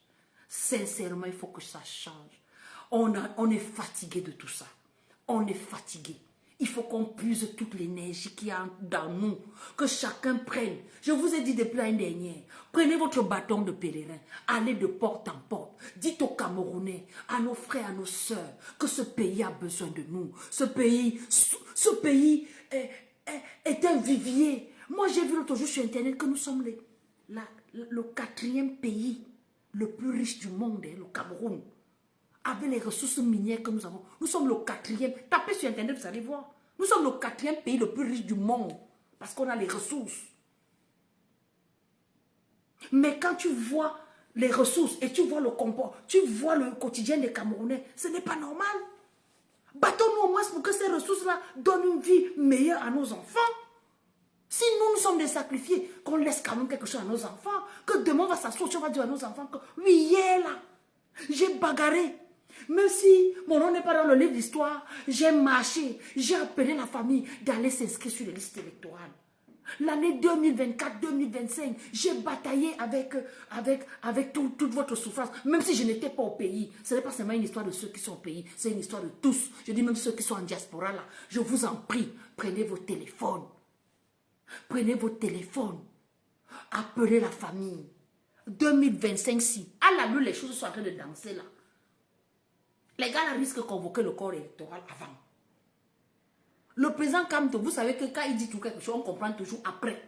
Sincèrement, il faut que ça change. On est fatigué de tout ça. On est fatigué. Il faut qu'on puise toute l'énergie qu'il y a dans nous. Que chacun prenne. Je vous ai dit depuis l'année dernière. Prenez votre bâton de pèlerin. Allez de porte en porte. Dites aux Camerounais, à nos frères, à nos sœurs, que ce pays a besoin de nous. Ce pays est un vivier. Moi, j'ai vu l'autre jour sur Internet que nous sommes le 4e pays le plus riche du monde, le Cameroun. Avec les ressources minières que nous avons. Nous sommes le 4e. Tapez sur Internet, vous allez voir. Nous sommes le 4e pays le plus riche du monde. Parce qu'on a les ressources. Mais quand tu vois les ressources et tu vois le comportement, tu vois le quotidien des Camerounais, ce n'est pas normal. Battons-nous au moins pour que ces ressources-là donnent une vie meilleure à nos enfants. Si nous sommes des sacrifiés, qu'on laisse quand même quelque chose à nos enfants, que demain on va s'asseoir, on va dire à nos enfants que oui, hier là, j'ai bagarré. Même si mon nom n'est pas dans le livre d'histoire, j'ai marché, j'ai appelé la famille d'aller s'inscrire sur les listes électorales. L'année 2024-2025, j'ai bataillé avec toute votre souffrance, même si je n'étais pas au pays. Ce n'est pas seulement une histoire de ceux qui sont au pays, c'est une histoire de tous. Je dis même ceux qui sont en diaspora là, je vous en prie, prenez vos téléphones. Prenez vos téléphones, appelez la famille. 2025, si, à la lune, les choses sont en train de danser là. Les gars risquent de convoquer le corps électoral avant. Le président Kamto, vous savez que quand il dit tout quelque chose, on comprend toujours après.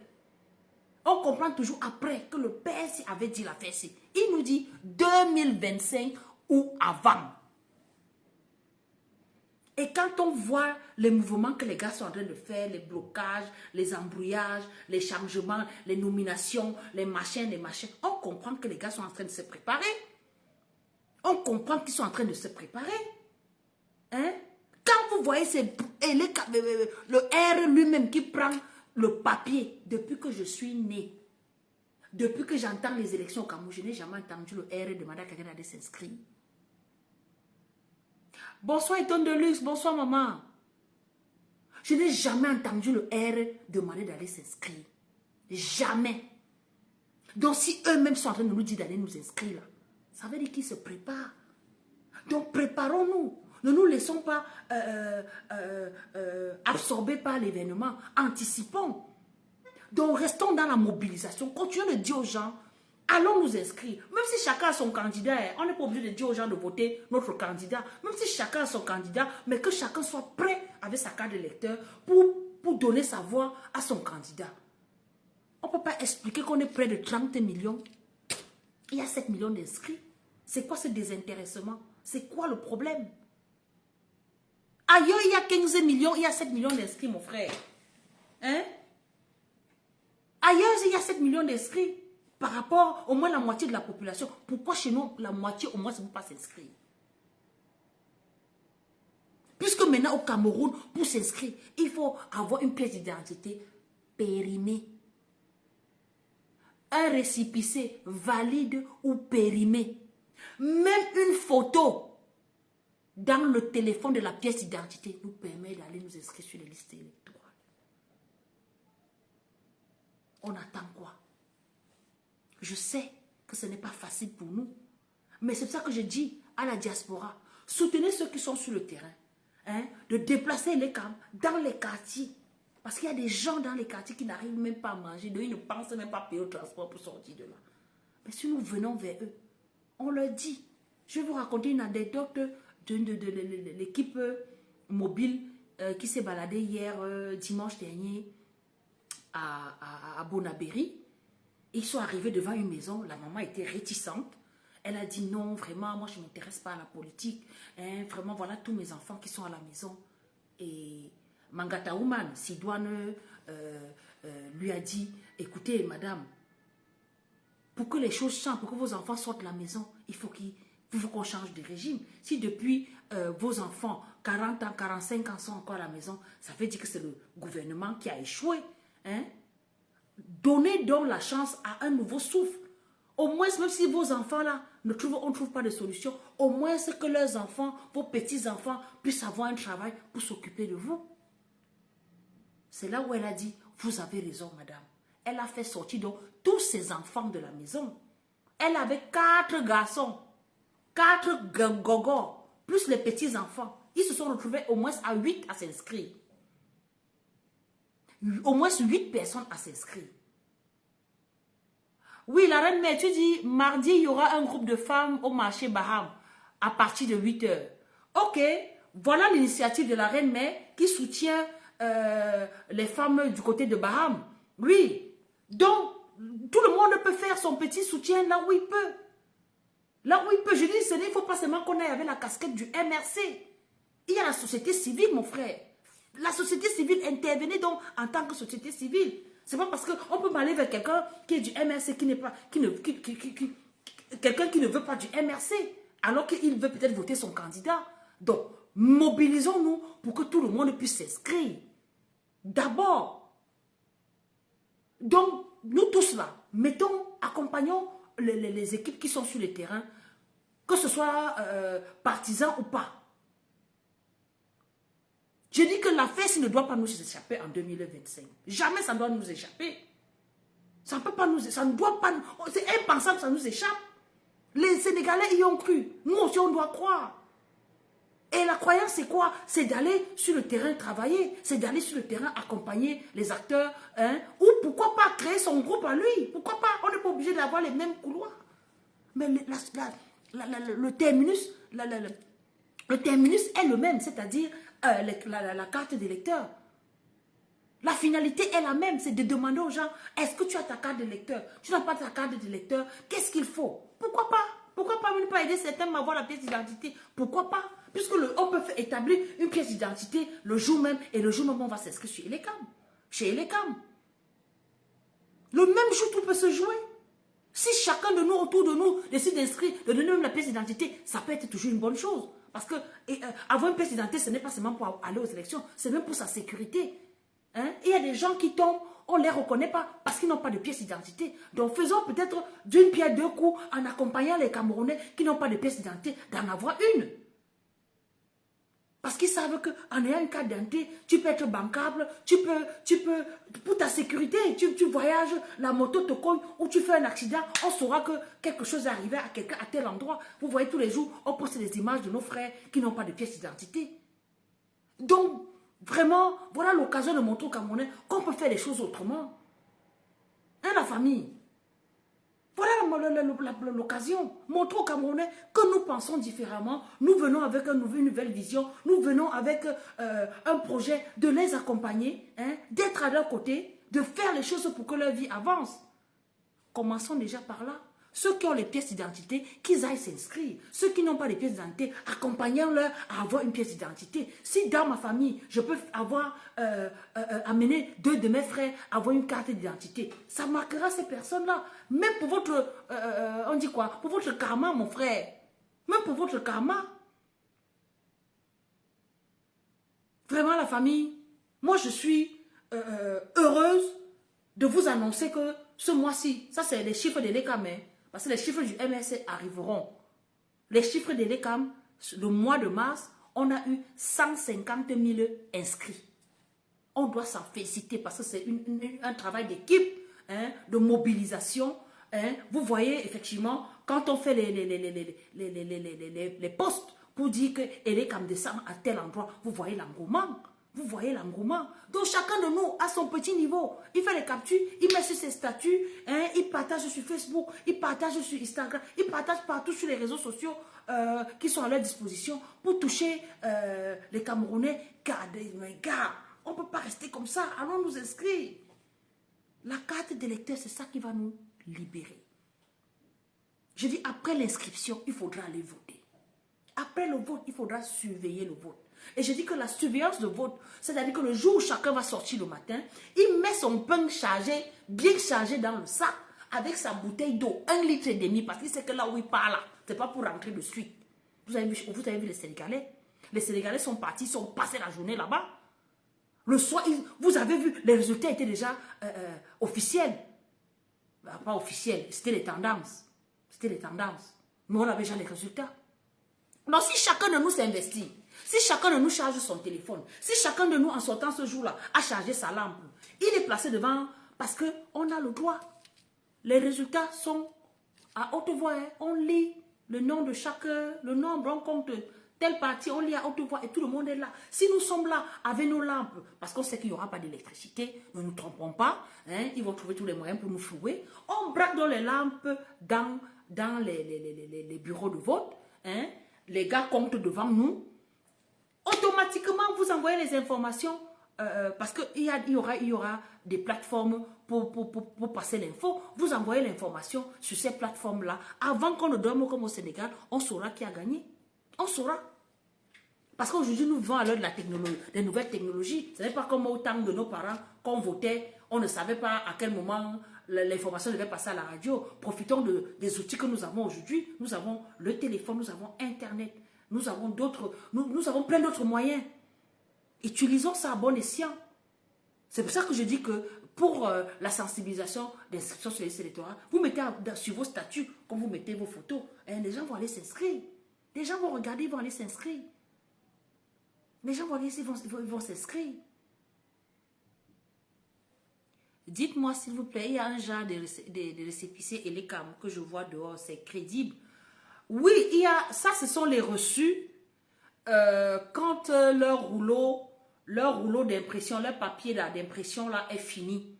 On comprend toujours après que le PS avait dit la fesse. Il nous dit 2025 ou avant. Et quand on voit les mouvements que les gars sont en train de faire, les blocages, les embrouillages, les changements, les nominations, les machins, on comprend que les gars sont en train de se préparer. On comprend qu'ils sont en train de se préparer. Hein? Quand vous voyez le R lui-même qui prend le papier, depuis que je suis né, depuis que j'entends les élections au Cameroun, je n'ai jamais entendu le R demander à quelqu'un d'aller s'inscrire. Bonsoir Eton de Luxe, bonsoir maman. Je n'ai jamais entendu le R demander d'aller s'inscrire. Jamais. Donc si eux-mêmes sont en train de nous dire d'aller nous inscrire là, Ça veut dire qu'ils se préparent. Donc préparons-nous. Ne nous laissons pas absorber par l'événement. Anticipons. Donc restons dans la mobilisation. Continuons de dire aux gens, allons nous inscrire. Même si chacun a son candidat, on n'est pas obligé de dire aux gens de voter notre candidat. Même si chacun a son candidat, mais que chacun soit prêt avec sa carte d'électeur pour donner sa voix à son candidat. On ne peut pas expliquer qu'on est près de 30 millions. Il y a 7 millions d'inscrits. C'est quoi ce désintéressement? C'est quoi le problème? Ailleurs, il y a 15 millions, il y a 7 millions d'inscrits, mon frère. Hein? Ailleurs, il y a 7 millions d'inscrits par rapport au moins la moitié de la population. Pourquoi chez nous, la moitié au moins ne peut pas s'inscrire? Puisque maintenant au Cameroun, pour s'inscrire, il faut avoir une pièce d'identité périmée. Un récépissé valide ou périmé. Même une photo dans le téléphone de la pièce d'identité nous permet d'aller nous inscrire sur les listes électorales. On attend quoi? Je sais que ce n'est pas facile pour nous. Mais c'est pour ça que je dis à la diaspora, soutenez ceux qui sont sur le terrain. Hein, de déplacer les camps dans les quartiers. Parce qu'il y a des gens dans les quartiers qui n'arrivent même pas à manger. Donc ils ne pensent même pas payer au transport pour sortir de là. Mais si nous venons vers eux, on leur dit. Je vais vous raconter une anecdote de l'équipe mobile qui s'est baladée hier, dimanche dernier, à Bonabéry. Ils sont arrivés devant une maison. La maman était réticente. Elle a dit non, vraiment, moi je ne m'intéresse pas à la politique. Hein, vraiment, voilà tous mes enfants qui sont à la maison. Et Mangata Ouman, Sidoine, lui a dit, écoutez, madame, pour que les choses changent, pour que vos enfants sortent de la maison, il faut qu'on change de régime. Si depuis vos enfants, 40 ans, 45 ans sont encore à la maison, ça veut dire que c'est le gouvernement qui a échoué. Hein? Donnez donc la chance à un nouveau souffle. Au moins, même si vos enfants-là, on ne trouve pas de solution, au moins c'est que leurs enfants, vos petits-enfants, puissent avoir un travail pour s'occuper de vous. C'est là où elle a dit, vous avez raison, madame. Elle a fait sortir donc tous ses enfants de la maison. Elle avait 4 garçons, 4 gogos, plus les petits-enfants. Ils se sont retrouvés au moins à 8 à s'inscrire. Au moins 8 personnes à s'inscrire. Oui, la reine mère, tu dis, mardi, il y aura un groupe de femmes au marché Baham à partir de 8 h. Ok, voilà l'initiative de la reine mère qui soutient les femmes du côté de Baham. Oui, donc, tout le monde peut faire son petit soutien là où il peut. Là où il peut. Je dis, il ne faut pas seulement qu'on aille avec la casquette du MRC. Il y a la société civile, mon frère. La société civile, intervenez donc en tant que société civile. C'est pas parce qu'on peut m'aller vers quelqu'un qui est du MRC, quelqu'un qui ne veut pas du MRC, alors qu'il veut peut-être voter son candidat. Donc, mobilisons-nous pour que tout le monde puisse s'inscrire. D'abord. Donc, nous tous là, accompagnons les équipes qui sont sur le terrain, que ce soit partisans ou pas. Je dis que la fesse ne doit pas nous échapper en 2025. Jamais ça doit nous échapper. Ça ne peut pas nous, ça ne doit pas, c'est impensable que ça nous échappe. Les Sénégalais y ont cru. Nous aussi, on doit croire. Et la croyance, c'est quoi? C'est d'aller sur le terrain travailler. C'est d'aller sur le terrain accompagner les acteurs. Hein? Ou pourquoi pas créer son groupe à lui? Pourquoi pas? On n'est pas obligé d'avoir les mêmes couloirs. Mais le terminus, le terminus est le même, c'est-à-dire la carte d'électeur. La finalité est la même, c'est de demander aux gens, est-ce que tu as ta carte d'électeur? Tu n'as pas ta carte d'électeur, qu'est-ce qu'il faut? Pourquoi pas? Pourquoi pas ne pas aider certains à avoir la pièce d'identité? Pourquoi pas? Puisque on peut établir une pièce d'identité le jour même, et le jour même on va s'inscrire chez Elecam. Chez Elecam. Le même jour tout peut se jouer. Si chacun de nous, autour de nous, décide d'inscrire, de donner même la pièce d'identité, ça peut être toujours une bonne chose. Parce que avoir une pièce d'identité, ce n'est pas seulement pour aller aux élections, c'est même pour sa sécurité. Hein? Il y a des gens qui tombent, on ne les reconnaît pas parce qu'ils n'ont pas de pièce d'identité. Donc faisons peut-être d'une pierre deux coups en accompagnant les Camerounais qui n'ont pas de pièce d'identité d'en avoir une. Parce qu'ils savent qu'en ayant une carte d'identité, tu peux être bancable, pour ta sécurité, tu voyages, la moto te cogne ou tu fais un accident, on saura que quelque chose est arrivé à quelqu'un à tel endroit. Vous voyez tous les jours, on poste des images de nos frères qui n'ont pas de pièce d'identité. Donc, vraiment, voilà l'occasion de montrer aux Camerounais qu'on peut faire les choses autrement. Hein, la famille? Voilà l'occasion. Montrer aux Camerounais que nous pensons différemment. Nous venons avec une nouvelle vision. Nous venons avec un projet de les accompagner, hein, d'être à leur côté, de faire les choses pour que leur vie avance. Commençons déjà par là. Ceux qui ont les pièces d'identité, qu'ils aillent s'inscrire. Ceux qui n'ont pas les pièces d'identité, accompagnons-leur à avoir une pièce d'identité. Si dans ma famille, je peux avoir amené 2 de mes frères à avoir une carte d'identité, ça marquera ces personnes-là. Même pour votre, on dit quoi? Pour votre karma, mon frère. Même pour votre karma. Vraiment, la famille, moi, je suis heureuse de vous annoncer que ce mois-ci, ça c'est les chiffres de l'ECAM, hein, parce que les chiffres du MSC arriveront. Les chiffres de l'ECAM, le mois de mars, on a eu 150 000 inscrits. On doit s'en féliciter parce que c'est un travail d'équipe, hein, de mobilisation. Hein. Vous voyez, effectivement, quand on fait les postes pour dire que l'ECAM descend à tel endroit, vous voyez l'engouement. Vous voyez l'engouement. Donc chacun de nous a son petit niveau. Il fait les captures, il met sur ses statuts, hein, il partage sur Facebook, il partage sur Instagram, il partage partout sur les réseaux sociaux qui sont à leur disposition pour toucher les Camerounais. Car, mes gars, on ne peut pas rester comme ça. Allons nous inscrire. La carte d'électeur, c'est ça qui va nous libérer. Je dis, après l'inscription, il faudra aller voter. Après le vote, il faudra surveiller le vote. Et je dis que la surveillance de vote, c'est-à-dire que le jour où chacun va sortir le matin, il met son pain chargé, bien chargé dans le sac, avec sa bouteille d'eau, 1,5 litre, parce qu'il sait que là où il part là, c'est pas pour rentrer de suite. Vous avez vu les Sénégalais? Les Sénégalais sont partis, sont passés la journée là-bas. Le soir, vous avez vu, les résultats étaient déjà officiels. Pas officiels, c'était les tendances. C'était les tendances. Mais on avait déjà les résultats. Donc si chacun de nous s'investit, si chacun de nous charge son téléphone, si chacun de nous en sortant ce jour-là a chargé sa lampe, il est placé devant parce qu'on a le droit. Les résultats sont à haute voix. Hein. On lit le nom de chacun, le nombre, on compte telle partie, on lit à haute voix et tout le monde est là. Si nous sommes là avec nos lampes, parce qu'on sait qu'il n'y aura pas d'électricité, ne nous trompons pas, hein, ils vont trouver tous les moyens pour nous flouer. On braque dans les lampes dans les bureaux de vote. Hein. Les gars comptent devant nous. Automatiquement, vous envoyez les informations parce qu'il y aura des plateformes pour passer l'info. Vous envoyez l'information sur ces plateformes-là. Avant qu'on ne dorme comme au Sénégal, on saura qui a gagné. On saura. Parce qu'aujourd'hui, nous vivons à l'heure de la technologie, des nouvelles technologies. Ce n'est pas comme au temps de nos parents, quand on votait, on ne savait pas à quel moment l'information devait passer à la radio. Profitons des outils que nous avons aujourd'hui. Nous avons le téléphone, nous avons Internet. Nous avons plein d'autres moyens. Utilisons ça à bon escient. C'est pour ça que je dis que pour la sensibilisation d'inscription sur les listes électorales, vous mettez sur vos statuts, comme vous mettez vos photos, hein, les gens vont aller s'inscrire. Les gens vont regarder, ils vont aller s'inscrire. Les gens vont aller, ils vont s'inscrire. Dites-moi s'il vous plaît, il y a un genre de récépissé et les cam que je vois dehors, c'est crédible. Oui, il y a, ça ce sont les reçus quand leur rouleau d'impression, leur papier d'impression là est fini.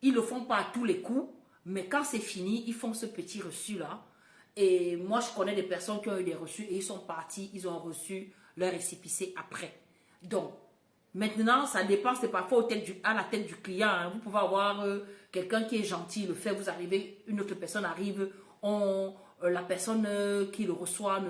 Ils ne le font pas à tous les coups, mais quand c'est fini, ils font ce petit reçu là. Et moi, je connais des personnes qui ont eu des reçus et ils sont partis, ils ont reçu leur récépissé après. Donc, maintenant, ça dépend, c'est parfois à la tête du client. Hein. Vous pouvez avoir quelqu'un qui est gentil, le fait, vous arrivez, une autre personne arrive, la personne qui le reçoit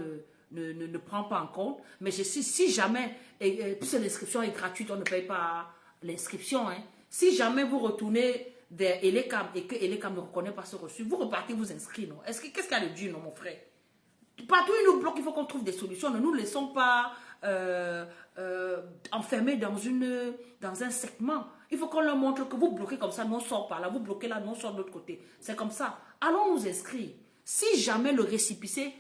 ne prend pas en compte. Mais si jamais, puisque l'inscription est gratuite, on ne paye pas l'inscription. Hein. Si jamais vous retournez vers Elecam et que Elecam ne reconnaît pas ce reçu, vous repartez vous inscrire. Qu'est-ce qu'il y a de dur, non, mon frère? Partout, ils nous bloquent, il faut qu'on trouve des solutions. Ne nous laissons pas enfermés dans un segment. Il faut qu'on leur montre que vous bloquez comme ça, nous on sort par là, vous bloquez là, nous on sort de l'autre côté. C'est comme ça. Allons nous inscrire. Si jamais le récépissé,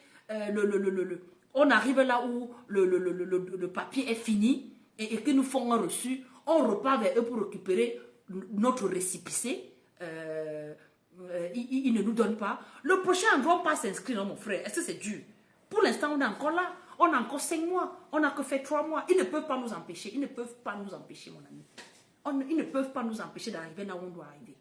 on arrive là où le papier est fini et qu'ils nous font un reçu, on repart vers eux pour récupérer notre récépissé. Ils ne nous donnent pas. Le prochain ne doit pas s'inscrire, non, mon frère. Est-ce que c'est dur? Pour l'instant, on est encore là. On a encore 5 mois. On n'a que fait 3 mois. Ils ne peuvent pas nous empêcher. Ils ne peuvent pas nous empêcher, mon ami. Ils ne peuvent pas nous empêcher d'arriver là où on doit arriver.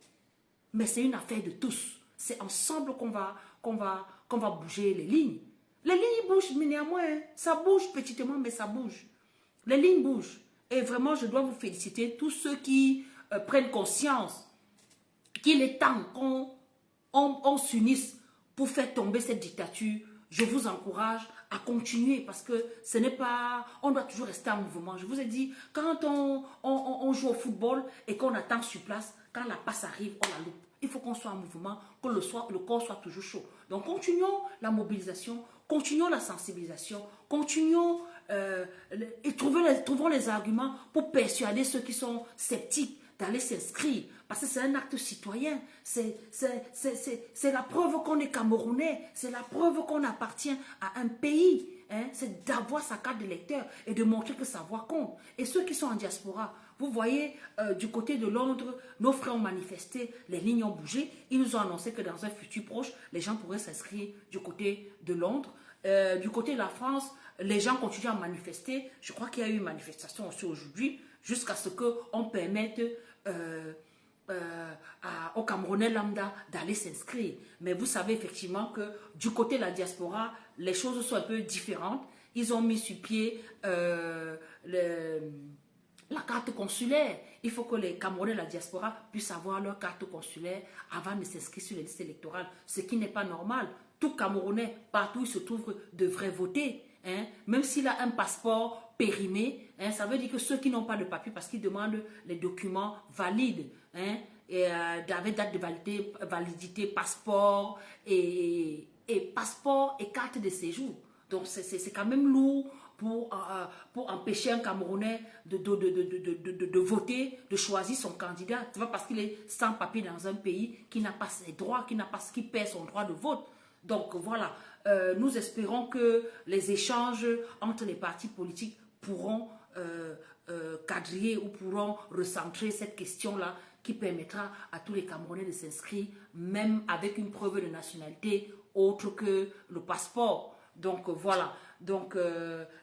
Mais c'est une affaire de tous. C'est ensemble qu'on va bouger les lignes. Les lignes bougent, mais néanmoins, ça bouge petitement, mais ça bouge. Les lignes bougent. Et vraiment, je dois vous féliciter, tous ceux qui prennent conscience qu'il est temps qu'on s'unisse pour faire tomber cette dictature. Je vous encourage à continuer parce que ce n'est pas... On doit toujours rester en mouvement. Je vous ai dit, quand on joue au football et qu'on attend sur place, quand la passe arrive, on la loupe. Il faut qu'on soit en mouvement, que le corps soit toujours chaud. Donc, continuons la mobilisation, continuons la sensibilisation, continuons et trouvons les arguments pour persuader ceux qui sont sceptiques d'aller s'inscrire. Parce que c'est un acte citoyen. C'est la preuve qu'on est Camerounais. C'est la preuve qu'on appartient à un pays. Hein? C'est d'avoir sa carte d'électeur et de montrer que sa voix compte. Et ceux qui sont en diaspora, vous voyez, du côté de Londres, nos frères ont manifesté, les lignes ont bougé. Ils nous ont annoncé que dans un futur proche, les gens pourraient s'inscrire du côté de Londres. Du côté de la France, les gens continuent à manifester. Je crois qu'il y a eu une manifestation aussi aujourd'hui, jusqu'à ce qu'on permette aux Camerounais lambda d'aller s'inscrire. Mais vous savez effectivement que du côté de la diaspora, les choses sont un peu différentes. Ils ont mis sur pied la carte consulaire. Il faut que les Camerounais de la diaspora puissent avoir leur carte consulaire avant de s'inscrire sur les listes électorales, ce qui n'est pas normal. Tout Camerounais, partout où il se trouve, devrait voter. Hein? Même s'il a un passeport périmé, hein, ça veut dire que ceux qui n'ont pas de papier, parce qu'ils demandent les documents valides, hein, et avec date de validité, passeport et carte de séjour. Donc c'est quand même lourd pour empêcher un Camerounais de voter, de choisir son candidat. C'est pas parce qu'il est sans papier dans un pays qu'il n'a pas ses droits, qu'il perd son droit de vote. Donc voilà, nous espérons que les échanges entre les partis politiques pourront quadriller ou pourront recentrer cette question-là qui permettra à tous les Camerounais de s'inscrire, même avec une preuve de nationalité autre que le passeport. Donc voilà, donc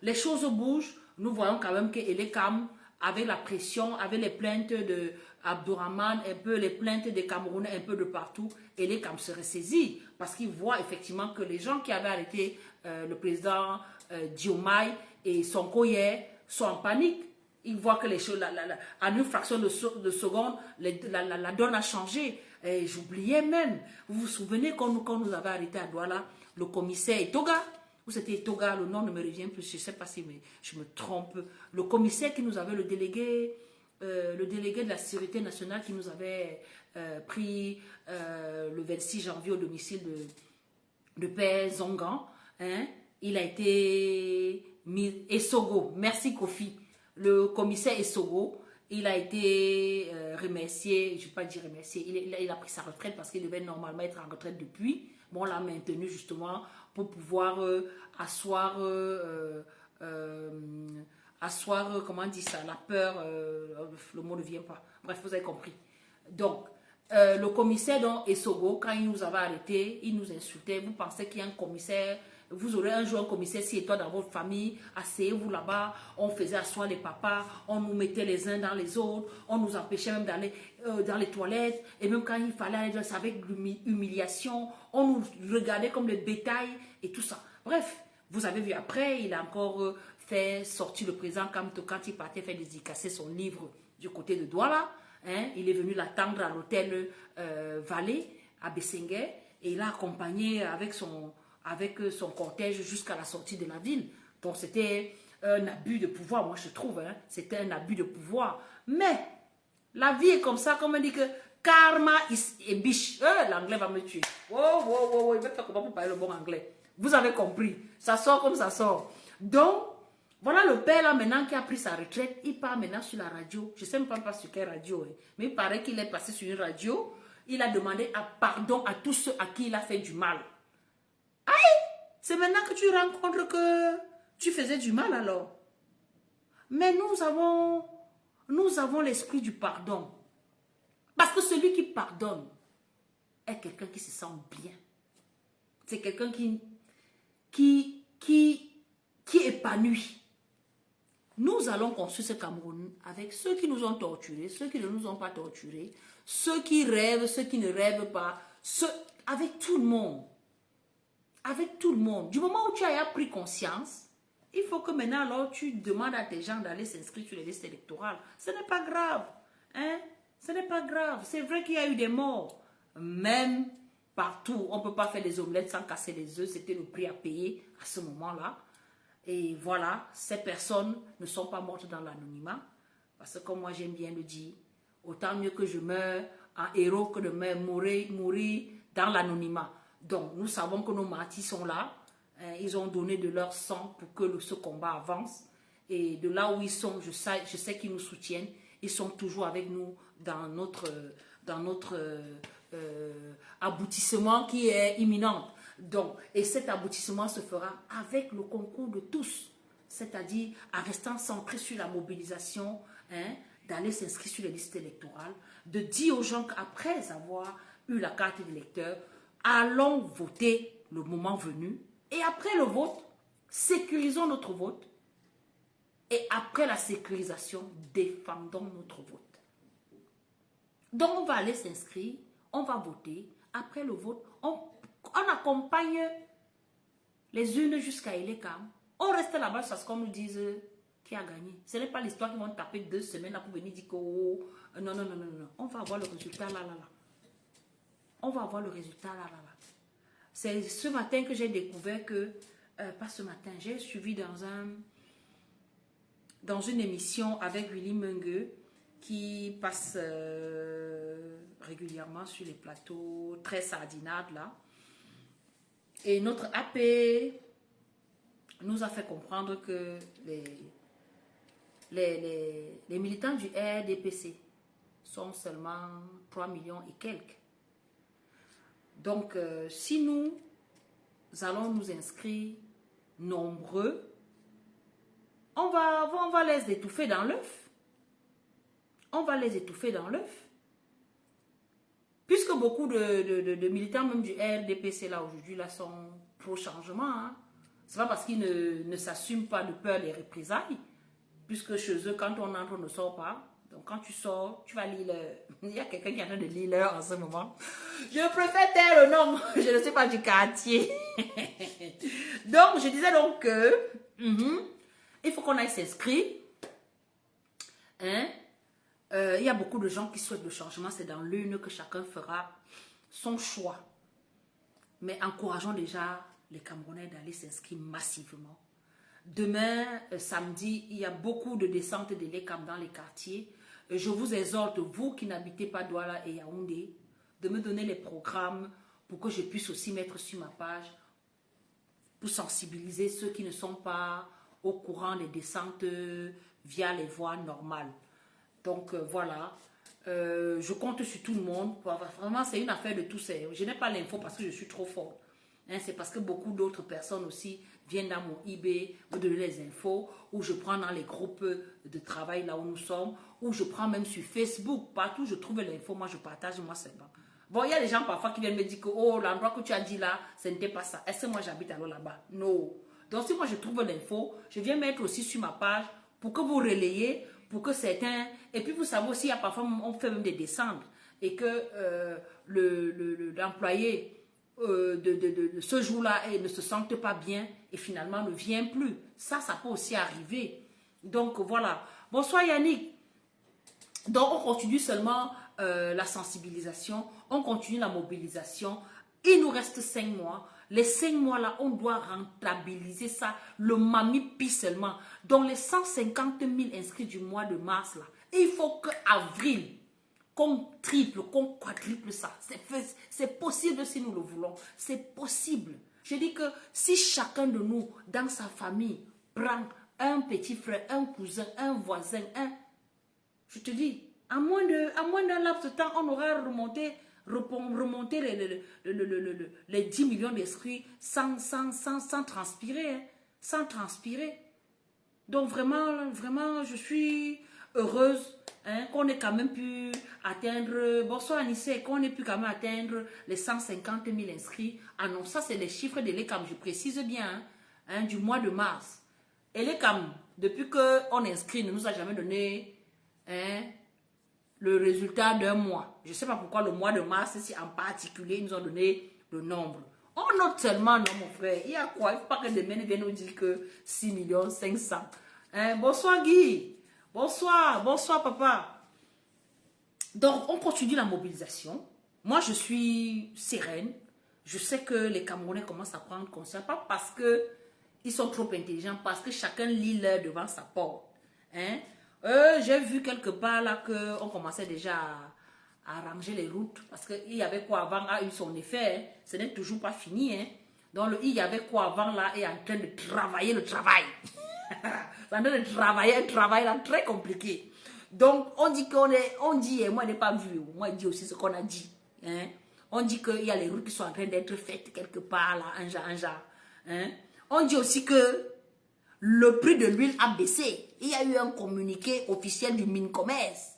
les choses bougent. Nous voyons quand même que Elekam, avec la pression, avec les plaintes de Abdourahmane, un peu les plaintes des Camerounais un peu de partout, Elekam se ressaisit parce qu'il voit effectivement que les gens qui avaient arrêté le président Diomaye et son coyer sont en panique. Ils voient que les choses, en une fraction de seconde, la donne a changé. J'oubliais même, vous vous souvenez quand nous avait arrêté à Douala, le commissaire Etoga, ou c'était Etoga, le nom ne me revient plus, je ne sais pas si je me trompe, le commissaire qui nous avait, le délégué de la sécurité nationale qui nous avait pris le 26 janvier au domicile de Père Zongan, hein, il a été mis, Essogo, merci Kofi, le commissaire Essogo, il a été remercié, je ne vais pas dire remercié, il a pris sa retraite parce qu'il devait normalement être en retraite depuis. Bon, on l'a maintenu justement pour pouvoir asseoir, comment on dit ça, la peur, le mot ne vient pas. Bref, vous avez compris. Donc, le commissaire Essogo, quand il nous avait arrêtés, il nous insultait. Vous pensez qu'il y a un commissaire, vous aurez un jour un commissaire si toi dans votre famille, asseyez-vous là-bas, on faisait asseoir les papas, on nous mettait les uns dans les autres, on nous empêchait même d'aller dans les toilettes, et même quand il fallait aller avec l'humiliation, on nous regardait comme le bétail et tout ça. Bref, vous avez vu après, il a encore fait sortir le président Kamto quand il partait faire dédicacer son livre du côté de Douala. Hein, il est venu l'attendre à l'hôtel Vallée à Bessenguer et il a accompagné avec son cortège jusqu'à la sortie de la ville. Donc c'était un abus de pouvoir, moi je trouve, hein, c'était un abus de pouvoir. Mais la vie est comme ça, comme on dit que karma is a bitch. L'anglais va me tuer. Il va faire comment pour parler le bon anglais. Vous avez compris, ça sort comme ça sort. Donc, voilà le père là maintenant qui a pris sa retraite, il part maintenant sur la radio. Je ne sais même pas sur quelle radio, hein, mais il paraît qu'il est passé sur une radio. Il a demandé pardon à tous ceux à qui il a fait du mal. Aïe! C'est maintenant que tu rencontres que tu faisais du mal alors. Mais nous avons l'esprit du pardon. Parce que celui qui pardonne est quelqu'un qui se sent bien. C'est quelqu'un qui épanouit. Nous allons construire ce Cameroun avec ceux qui nous ont torturés, ceux qui ne nous ont pas torturés, ceux qui rêvent, ceux qui ne rêvent pas, avec tout le monde. Avec tout le monde. Du moment où tu as pris conscience, il faut que maintenant, alors, tu demandes à tes gens d'aller s'inscrire sur les listes électorales. Ce n'est pas grave. Hein? Ce n'est pas grave. C'est vrai qu'il y a eu des morts. Même partout, on ne peut pas faire des omelettes sans casser les œufs. C'était le prix à payer à ce moment-là. Et voilà, ces personnes ne sont pas mortes dans l'anonymat. Parce que comme moi j'aime bien le dire, autant mieux que je meure en héros que de mourir dans l'anonymat. Donc nous savons que nos martyrs sont là. Ils ont donné de leur sang pour que ce combat avance. Et de là où ils sont, je sais qu'ils nous soutiennent. Ils sont toujours avec nous dans notre aboutissement qui est imminent. Donc, et cet aboutissement se fera avec le concours de tous, c'est-à-dire en restant centré sur la mobilisation, d'aller s'inscrire sur les listes électorales, de dire aux gens qu'après avoir eu la carte d'électeur, allons voter le moment venu, et après le vote, sécurisons notre vote, et après la sécurisation, défendons notre vote. Donc, on va aller s'inscrire, on va voter, après le vote, on accompagne les urnes jusqu'à Elekam. On reste là-bas parce qu'on nous dise qui a gagné. Ce n'est pas l'histoire qu'ils vont taper 2 semaines là pour venir dire que non. On va avoir le résultat là. On va avoir le résultat là. C'est ce matin que j'ai découvert que, pas ce matin, j'ai suivi dans une émission avec Willy Mungue qui passe régulièrement sur les plateaux très sardinades là. Et notre AP nous a fait comprendre que les militants du RDPC sont seulement 3 millions et quelques. Donc, si nous allons nous inscrire nombreux, on va les étouffer dans l'œuf. On va les étouffer dans l'œuf. Puisque beaucoup de militants même du RDPC là aujourd'hui là sont pro-changement. Hein. C'est pas parce qu'ils ne s'assument pas de peur des représailles. Puisque chez eux, quand on entre, on ne sort pas. Donc quand tu sors, tu vas lire il y a quelqu'un qui est en train de lire l'heure en ce moment. Je préfère taire le nom. Je ne sais pas du quartier. Donc je disais donc que il faut qu'on aille s'inscrire. Hein? Il y a beaucoup de gens qui souhaitent le changement. C'est dans l'une que chacun fera son choix. Mais encourageons déjà les Camerounais d'aller s'inscrire massivement. Demain, samedi, il y a beaucoup de descentes de l'ECAM dans les quartiers. Je vous exhorte, vous qui n'habitez pas Douala et Yaoundé, de me donner les programmes pour que je puisse aussi mettre sur ma page pour sensibiliser ceux qui ne sont pas au courant des descentes via les voies normales. Donc voilà, je compte sur tout le monde. Vraiment, c'est une affaire de tous. Je n'ai pas l'info parce que je suis trop forte. Hein, c'est parce que beaucoup d'autres personnes aussi viennent dans mon eBay me donner les infos, ou je prends dans les groupes de travail là où nous sommes, ou je prends même sur Facebook. Partout je trouve l'info, moi je partage, moi c'est bon. Bon, il y a des gens parfois qui viennent me dire que oh, l'endroit que tu as dit là, ce n'était pas ça. Est-ce que moi j'habite alors là-bas? Non. Donc si moi je trouve l'info, je viens mettre aussi sur ma page pour que vous relayez, pour que certains... Et puis vous savez aussi, il y a parfois, on fait même des descentes, et que l'employé de ce jour-là ne se sente pas bien et finalement ne vient plus. Ça peut aussi arriver. Donc voilà. Bonsoir Yannick. Donc on continue seulement la sensibilisation, on continue la mobilisation. Il nous reste 5 mois. Les 5 mois-là, on doit rentabiliser ça, le mamipi seulement. Donc les 150 000 inscrits du mois de mars, là, il faut qu'avril, qu'on triple, qu'on quadruple ça. C'est possible si nous le voulons. C'est possible. Je dis que si chacun de nous, dans sa famille, prend un petit frère, un cousin, un voisin, je te dis, à moins d'un laps de temps, on aura remonter les 10 millions d'inscrits sans transpirer. Hein, sans transpirer. Donc vraiment, je suis heureuse hein, qu'on ait quand même pu atteindre, bonsoir Anissé, qu'on ait pu quand même atteindre les 150 000 inscrits. Ah non, ça c'est les chiffres de l'ECAM, je précise bien, hein, du mois de mars. Et l'ECAM, depuis qu'on inscrit, ne nous a jamais donné hein, le résultat d'un mois. Je ne sais pas pourquoi le mois de mars, si en particulier, ils nous ont donné le nombre. On note seulement, non mon frère, il y a quoi? Il ne faut pas que demain ils viennent nous dire que 6 500 000. Hein? Bonsoir Guy. Bonsoir papa. Donc, on continue la mobilisation. Moi, je suis sereine. Je sais que les Camerounais commencent à prendre conscience. Pas parce qu'ils sont trop intelligents, parce que chacun lit l'heure devant sa porte. Hein? J'ai vu quelque part là qu'on commençait déjà à arranger les routes. Parce qu'il y avait quoi avant a eu son effet. Hein? Ce n'est toujours pas fini. Hein? Donc, il y avait quoi avant là est en train de travailler le travail. C'est en train de travailler un travail là très compliqué. Donc, on dit on dit, et moi, je n'ai pas vu, moi, je dis aussi ce qu'on a dit. Hein? On dit qu'il y a les routes qui sont en train d'être faites quelque part, là, un genre. Hein? On dit aussi que le prix de l'huile a baissé. Il y a eu un communiqué officiel du Mincommerce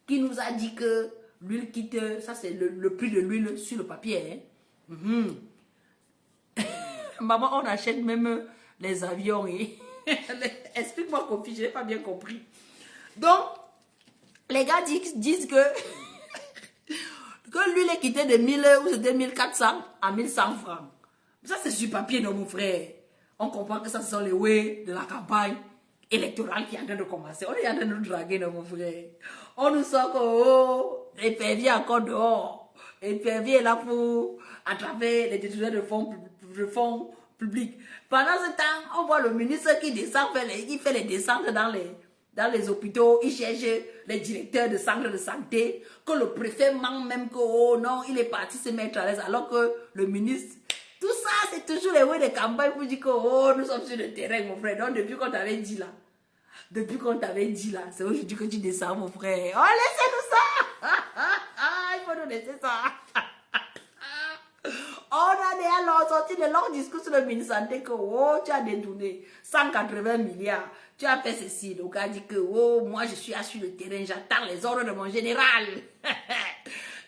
qui nous a dit que l'huile quitte, ça c'est le prix de l'huile sur le papier. Hein? Maman, on achète même les avions. Hein? Explique-moi, Kofi, je n'ai pas bien compris. Donc, les gars disent que l'huile est quittée de 1000 ou de 1400 à 1100 francs. Ça, c'est sur papier, non, mon frère. On comprend que ça, ce sont les way de la campagne électorale qui est en train de commencer. On est en train de nous draguer, non, mon frère. On nous sort que, oh, l'épervier encore dehors. L'épervier est là pour attraper les détourneurs de fonds publics. Pendant ce temps, on voit le ministre qui descend, il fait les descentes dans les hôpitaux, il cherche les directeurs de centres de santé, que le préfet manque même que, oh non, il est parti se mettre à l'aise, alors que le ministre, tout ça, c'est toujours les ouais de campagne pour dire que, oh, nous sommes sur le terrain, mon frère. Donc, depuis qu'on t'avait dit là, c'est aujourd'hui que tu descends, mon frère. Oh, laissez-nous ça! Il faut nous laisser ça. On a déjà sorti de long discours sur le ministre santé que, oh, tu as détourné 180 milliards. Tu as fait ceci. Donc, on a dit que, oh, moi, je suis assis sur le terrain, j'attends les ordres de mon général.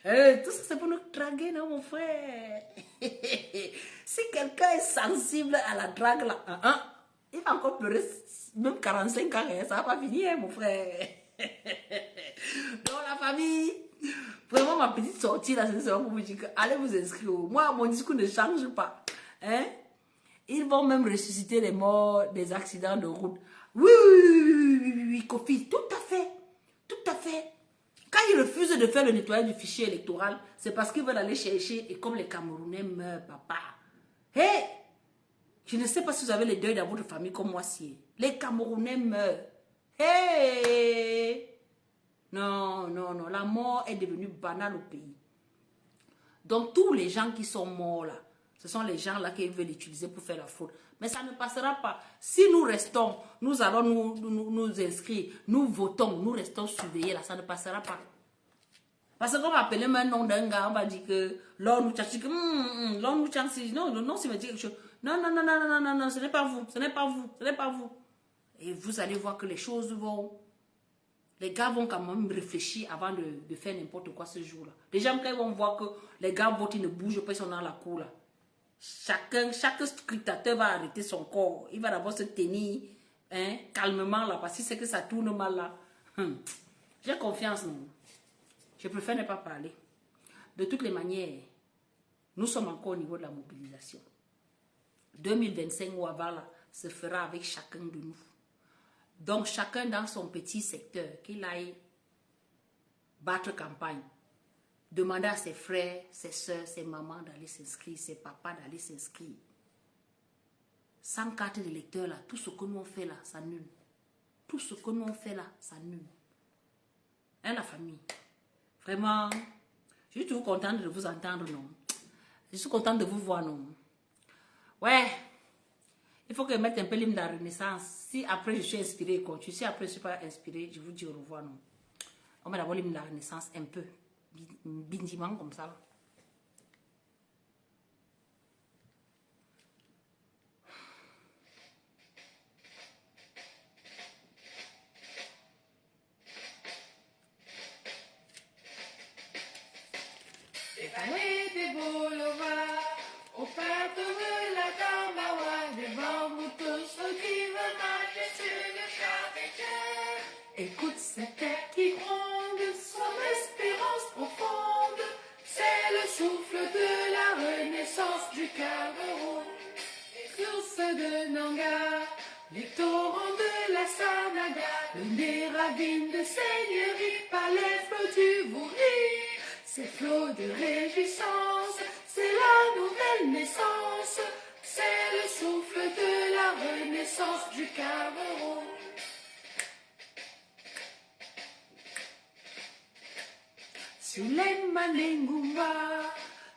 Tout ça, c'est pour nous draguer, non, mon frère? Si quelqu'un est sensible à la drague, là, il va encore pleurer, même 45 ans, ça va pas finir, mon frère. Donc, la famille, vraiment, ma petite sortie, là, c'est pour vous dire que, allez vous inscrire. Moi, mon discours ne change pas. Hein? Ils vont même ressusciter les morts des accidents de route. Oui, Kofi, tout à fait. Quand ils refusent de faire le nettoyage du fichier électoral, c'est parce qu'ils veulent aller chercher, et comme les Camerounais meurent, papa. Hé! Je ne sais pas si vous avez les deuils dans votre famille comme moi, si. Les Camerounais meurent. Hé! Non, la mort est devenue banale au pays. Donc, tous les gens qui sont morts là, ce sont les gens là qui veulent l'utiliser pour faire la faute. Mais ça ne passera pas. Si nous restons, nous allons nous inscrire, nous votons, nous restons surveillés là, ça ne passera pas. Parce qu'on va appeler un nom d'un gars, on va dire que l'on nous chante, l'on nous chante, non, c'est me dire quelque chose. Non, ce n'est pas vous. Et vous allez voir que les choses vont... Les gars vont quand même réfléchir avant de faire n'importe quoi ce jour-là. Les gens, quand ils vont voir que les gars votent, ils ne bougent pas, ils sont dans la cour là. Chaque scrutateur va arrêter son corps. Il va d'abord se tenir calmement là, parce que c'est que ça tourne mal là. J'ai confiance, non. Je préfère ne pas parler. De toutes les manières, nous sommes encore au niveau de la mobilisation. 2025 ou avant là, se fera avec chacun de nous. Donc, chacun dans son petit secteur, qu'il aille battre campagne, demander à ses frères, ses soeurs, ses mamans d'aller s'inscrire, ses papas d'aller s'inscrire. Sans carte d'électeur, là, tout ce que nous on fait là, ça nul. Tout ce que nous on fait là, ça nul. Hein, la famille? Vraiment, je suis toujours contente de vous entendre, non? Je suis contente de vous voir, non? Ouais. Il faut que je mette un peu l'hymne de la Renaissance. Si après je suis inspirée, continue. Si après je ne suis pas inspirée, je vous dis au revoir, non? On met d'abord l'hymne de la Renaissance un peu. Bindiment comme ça. allez des boulevards, au parc de la Tambawa, devant vous tous qui veulent marcher sur le Chapétier. Écoute cette air qui gronde, son espérance profonde, c'est le souffle de la renaissance du Cameroun. Les sources de Nanga, les torrents de la Sanaga, les ravines de seigneurie, par les flots du Vouri. Ces flots de réjouissance, c'est la nouvelle naissance, c'est le souffle de la renaissance du Cameroun. Sur les Manengumba,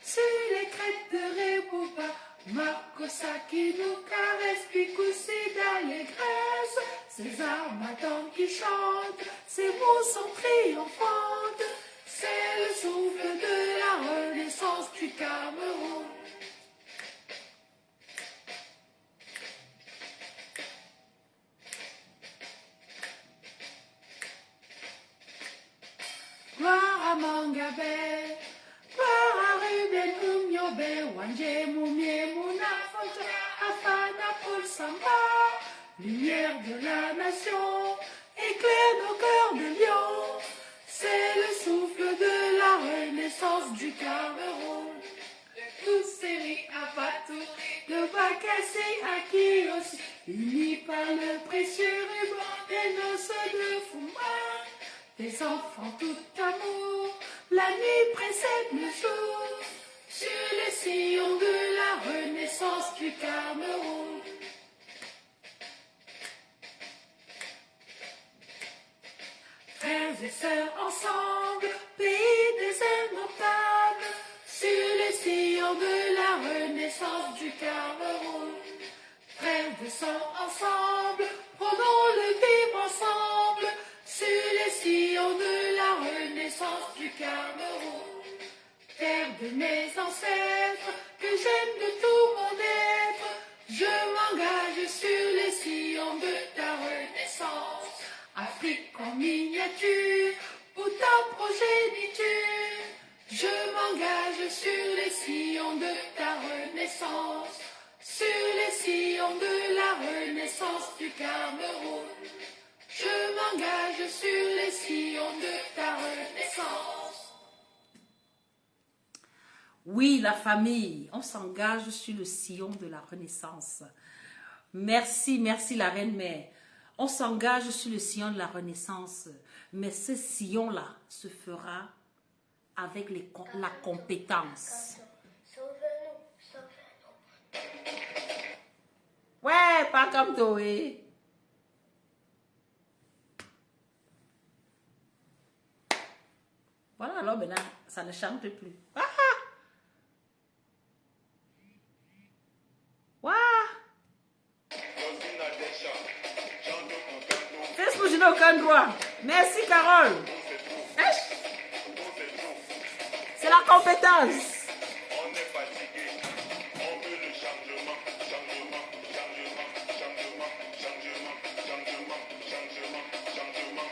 sur les crêtes de Rebouba, Makosa qui nous caresse, Pikoussi d'allégresse, ces armatans qui chantent, ces mots sont triomphantes, c'est le souffle de la renaissance du Cameroun. Gloire à Mangabé, gloire à Ruben Oumyobe, Wanje Moumie Mouna Fonja, Afana Paul Samba, lumière de la nation, éclaire nos cœurs de lion, c'est le souffle de la renaissance du Cameroun. De Tousseri à Batou, de Bakassi à Kiyosi, unis par le précieux ruban des noces de Fumba. Des enfants tout amour, la nuit précède le jour, sur les sillons de la renaissance du Cameroun. Frères et sœurs ensemble, pays des indomptables, sur les sillons de la renaissance du Cameroun. Frères de sang ensemble, prenons le vivre ensemble, sur les sillons de la renaissance du Cameroun. Terre de mes ancêtres, que j'aime de tout mon être, je m'engage sur les sillons de ta renaissance. Afrique en miniature, pour ta progéniture, je m'engage sur les sillons de ta renaissance, sur les sillons de la renaissance du Cameroun. Je m'engage sur les sillons de ta renaissance. Oui, la famille, on s'engage sur le sillon de la renaissance. Merci, merci la reine-mère. On s'engage sur le sillon de la renaissance, mais ce sillon-là se fera avec la compétence. Ouais, pas comme toi. Voilà, alors maintenant, ça ne chante plus. Ah! Wow! Facebook, je n'ai aucun droit. Merci, Carole. C'est la compétence. On est fatigué, on veut le changement, changement, changement, changement, changement, changement, changement, changement.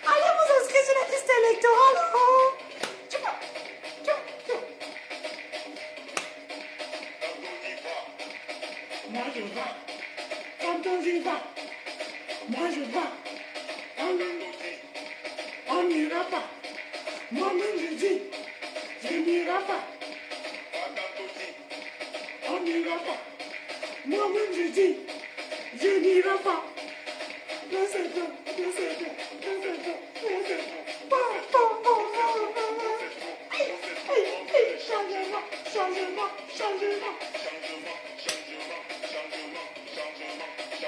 Allez vous inscrire sur la liste électorale. Moi je vais, quand on y va, moi je vais, on n'ira pas, moi-même je dis, je n'irai pas, on n'ira pas, moi-même je dis, je n'irai pas, changement, changement, changement. Changement, changement, changement, changement, changement.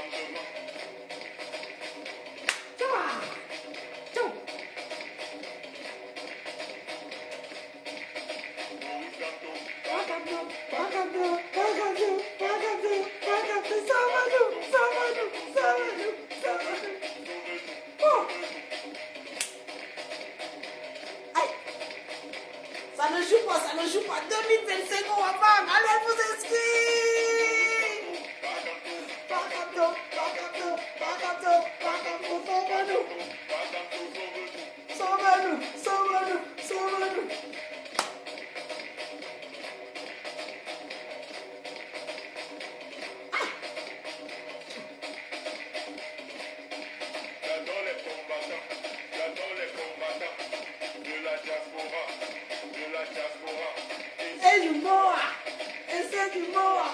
joue pas, ça ne joue pas. 2025, on va vendre. Allez vous inscrire. Pakato, pakato, pakato, pakato, sauve-nous. Sauve-nous, sauve-nous, sauve-nous. J'adore les combattants de la diaspora, Et du Moa, et c'est du Moa.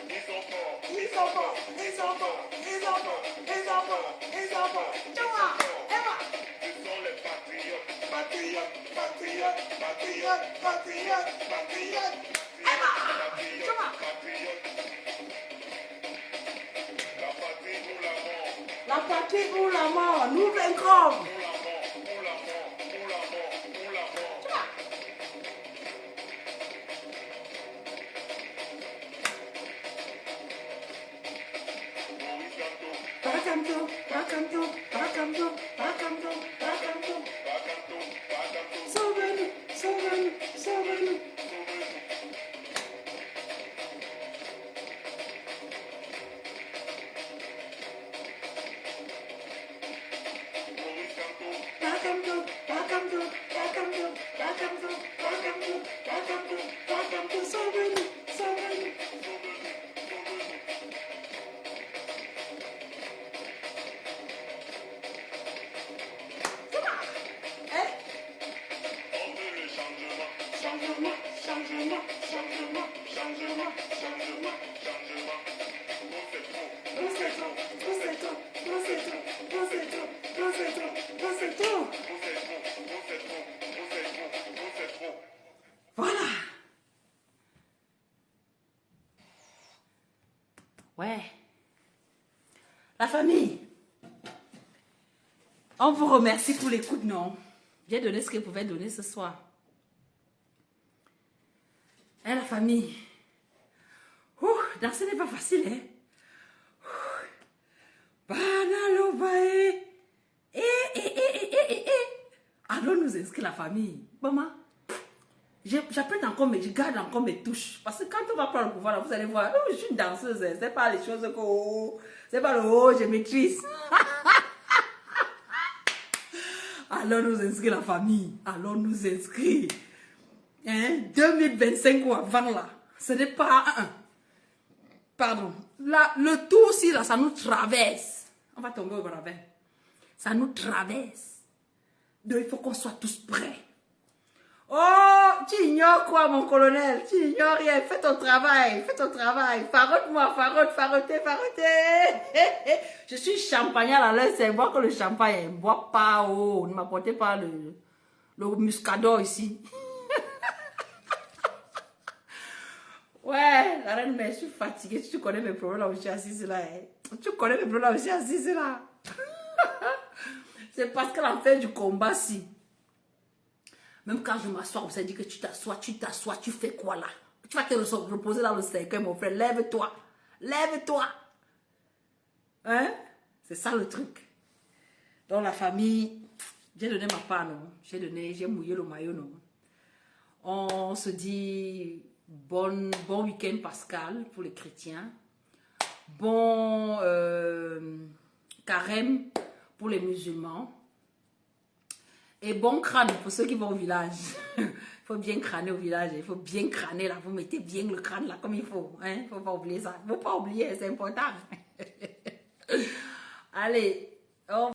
ils sont forts, Ils sont forts, ils sont forts, ils sont forts, ils sont forts, ils sont forts. Tchoua, Emma. ce sont les patriotes, Patriote, patriote, patriote, patriote, patriote. Emma. Tchoua. patriotes. La patrie ou la mort, La patrie ou la mort, nous vaincrons. ou la mort, ou la mort, ou la mort, ou la mort. Maurice Ganto, Bakamto, bakamto, bakamto, bakamto, bakamto. Baganto, Baganto, Sauve-nous, sauve-nous, sauve-nous. Maurice Ganto, Bakamto, bakamto, bakamto, bakamto, bakamto, bakamto, bakamto. Sauve-nous, sauve-nous. Hein? on veut le changement, Changement, changement, changement, changement, changement. changement. Trop c'est trop, Trop c'est trop, trop c'est trop, trop c'est trop, trop c'est trop, trop c'est trop, trop c'est trop. trop c'est trop, trop c'est trop, trop c'est trop, trop c'est trop. Voilà. Ouais. La famille. On vous remercie pour l'écoute, non? J'ai donné ce que vous pouvez donner ce soir. Hein, la famille. Ouh, danser n'est pas facile, hein? Banalobae. Allons nous inscrire la famille. Maman, j'apprends encore, mais je garde encore mes touches. Parce que quand on va prendre le pouvoir, là, vous allez voir, oh, je suis une danseuse. Hein. C'est pas les choses que... Oh, c'est pas le haut, je maîtrise. Allons nous inscrire la famille. Allons nous inscrire. Hein? 2025 ou avant là. Ce n'est pas un. Pardon. Là, le tout aussi, là, ça nous traverse. On va tomber au ravin. Ça nous traverse. Donc, il faut qu'on soit tous prêts. Oh, tu ignores quoi, mon colonel? Tu ignores rien. Fais ton travail. Fais ton travail. Farote-moi, farote. Je suis champagnard à l'aise. C'est moi que le champagne. Ne bois pas. Oh, ne m'apportez pas le muscador ici. Ouais, la reine, mais je suis fatiguée. Tu connais mes problèmes là où je suis assise là. Hein? Tu connais mes problèmes là où je suis assise là. C'est parce que la fin du combat, si. Même quand je m'assois, vous avez dit que tu t'assois, tu fais quoi là? Tu vas te reposer dans le cercueil, mon frère. Lève-toi. Lève-toi. Hein? C'est ça le truc. Dans la famille, j'ai donné ma part, non? J'ai mouillé le maillot, non? On se dit bon week-end Pascal pour les chrétiens. Bon carême pour les musulmans. Et bon crâne pour ceux qui vont au village. Il faut bien crâner au village. Il faut bien crâner là. Vous mettez bien le crâne là comme il faut. Il ne faut pas oublier ça. Il ne faut pas oublier, c'est important. Allez.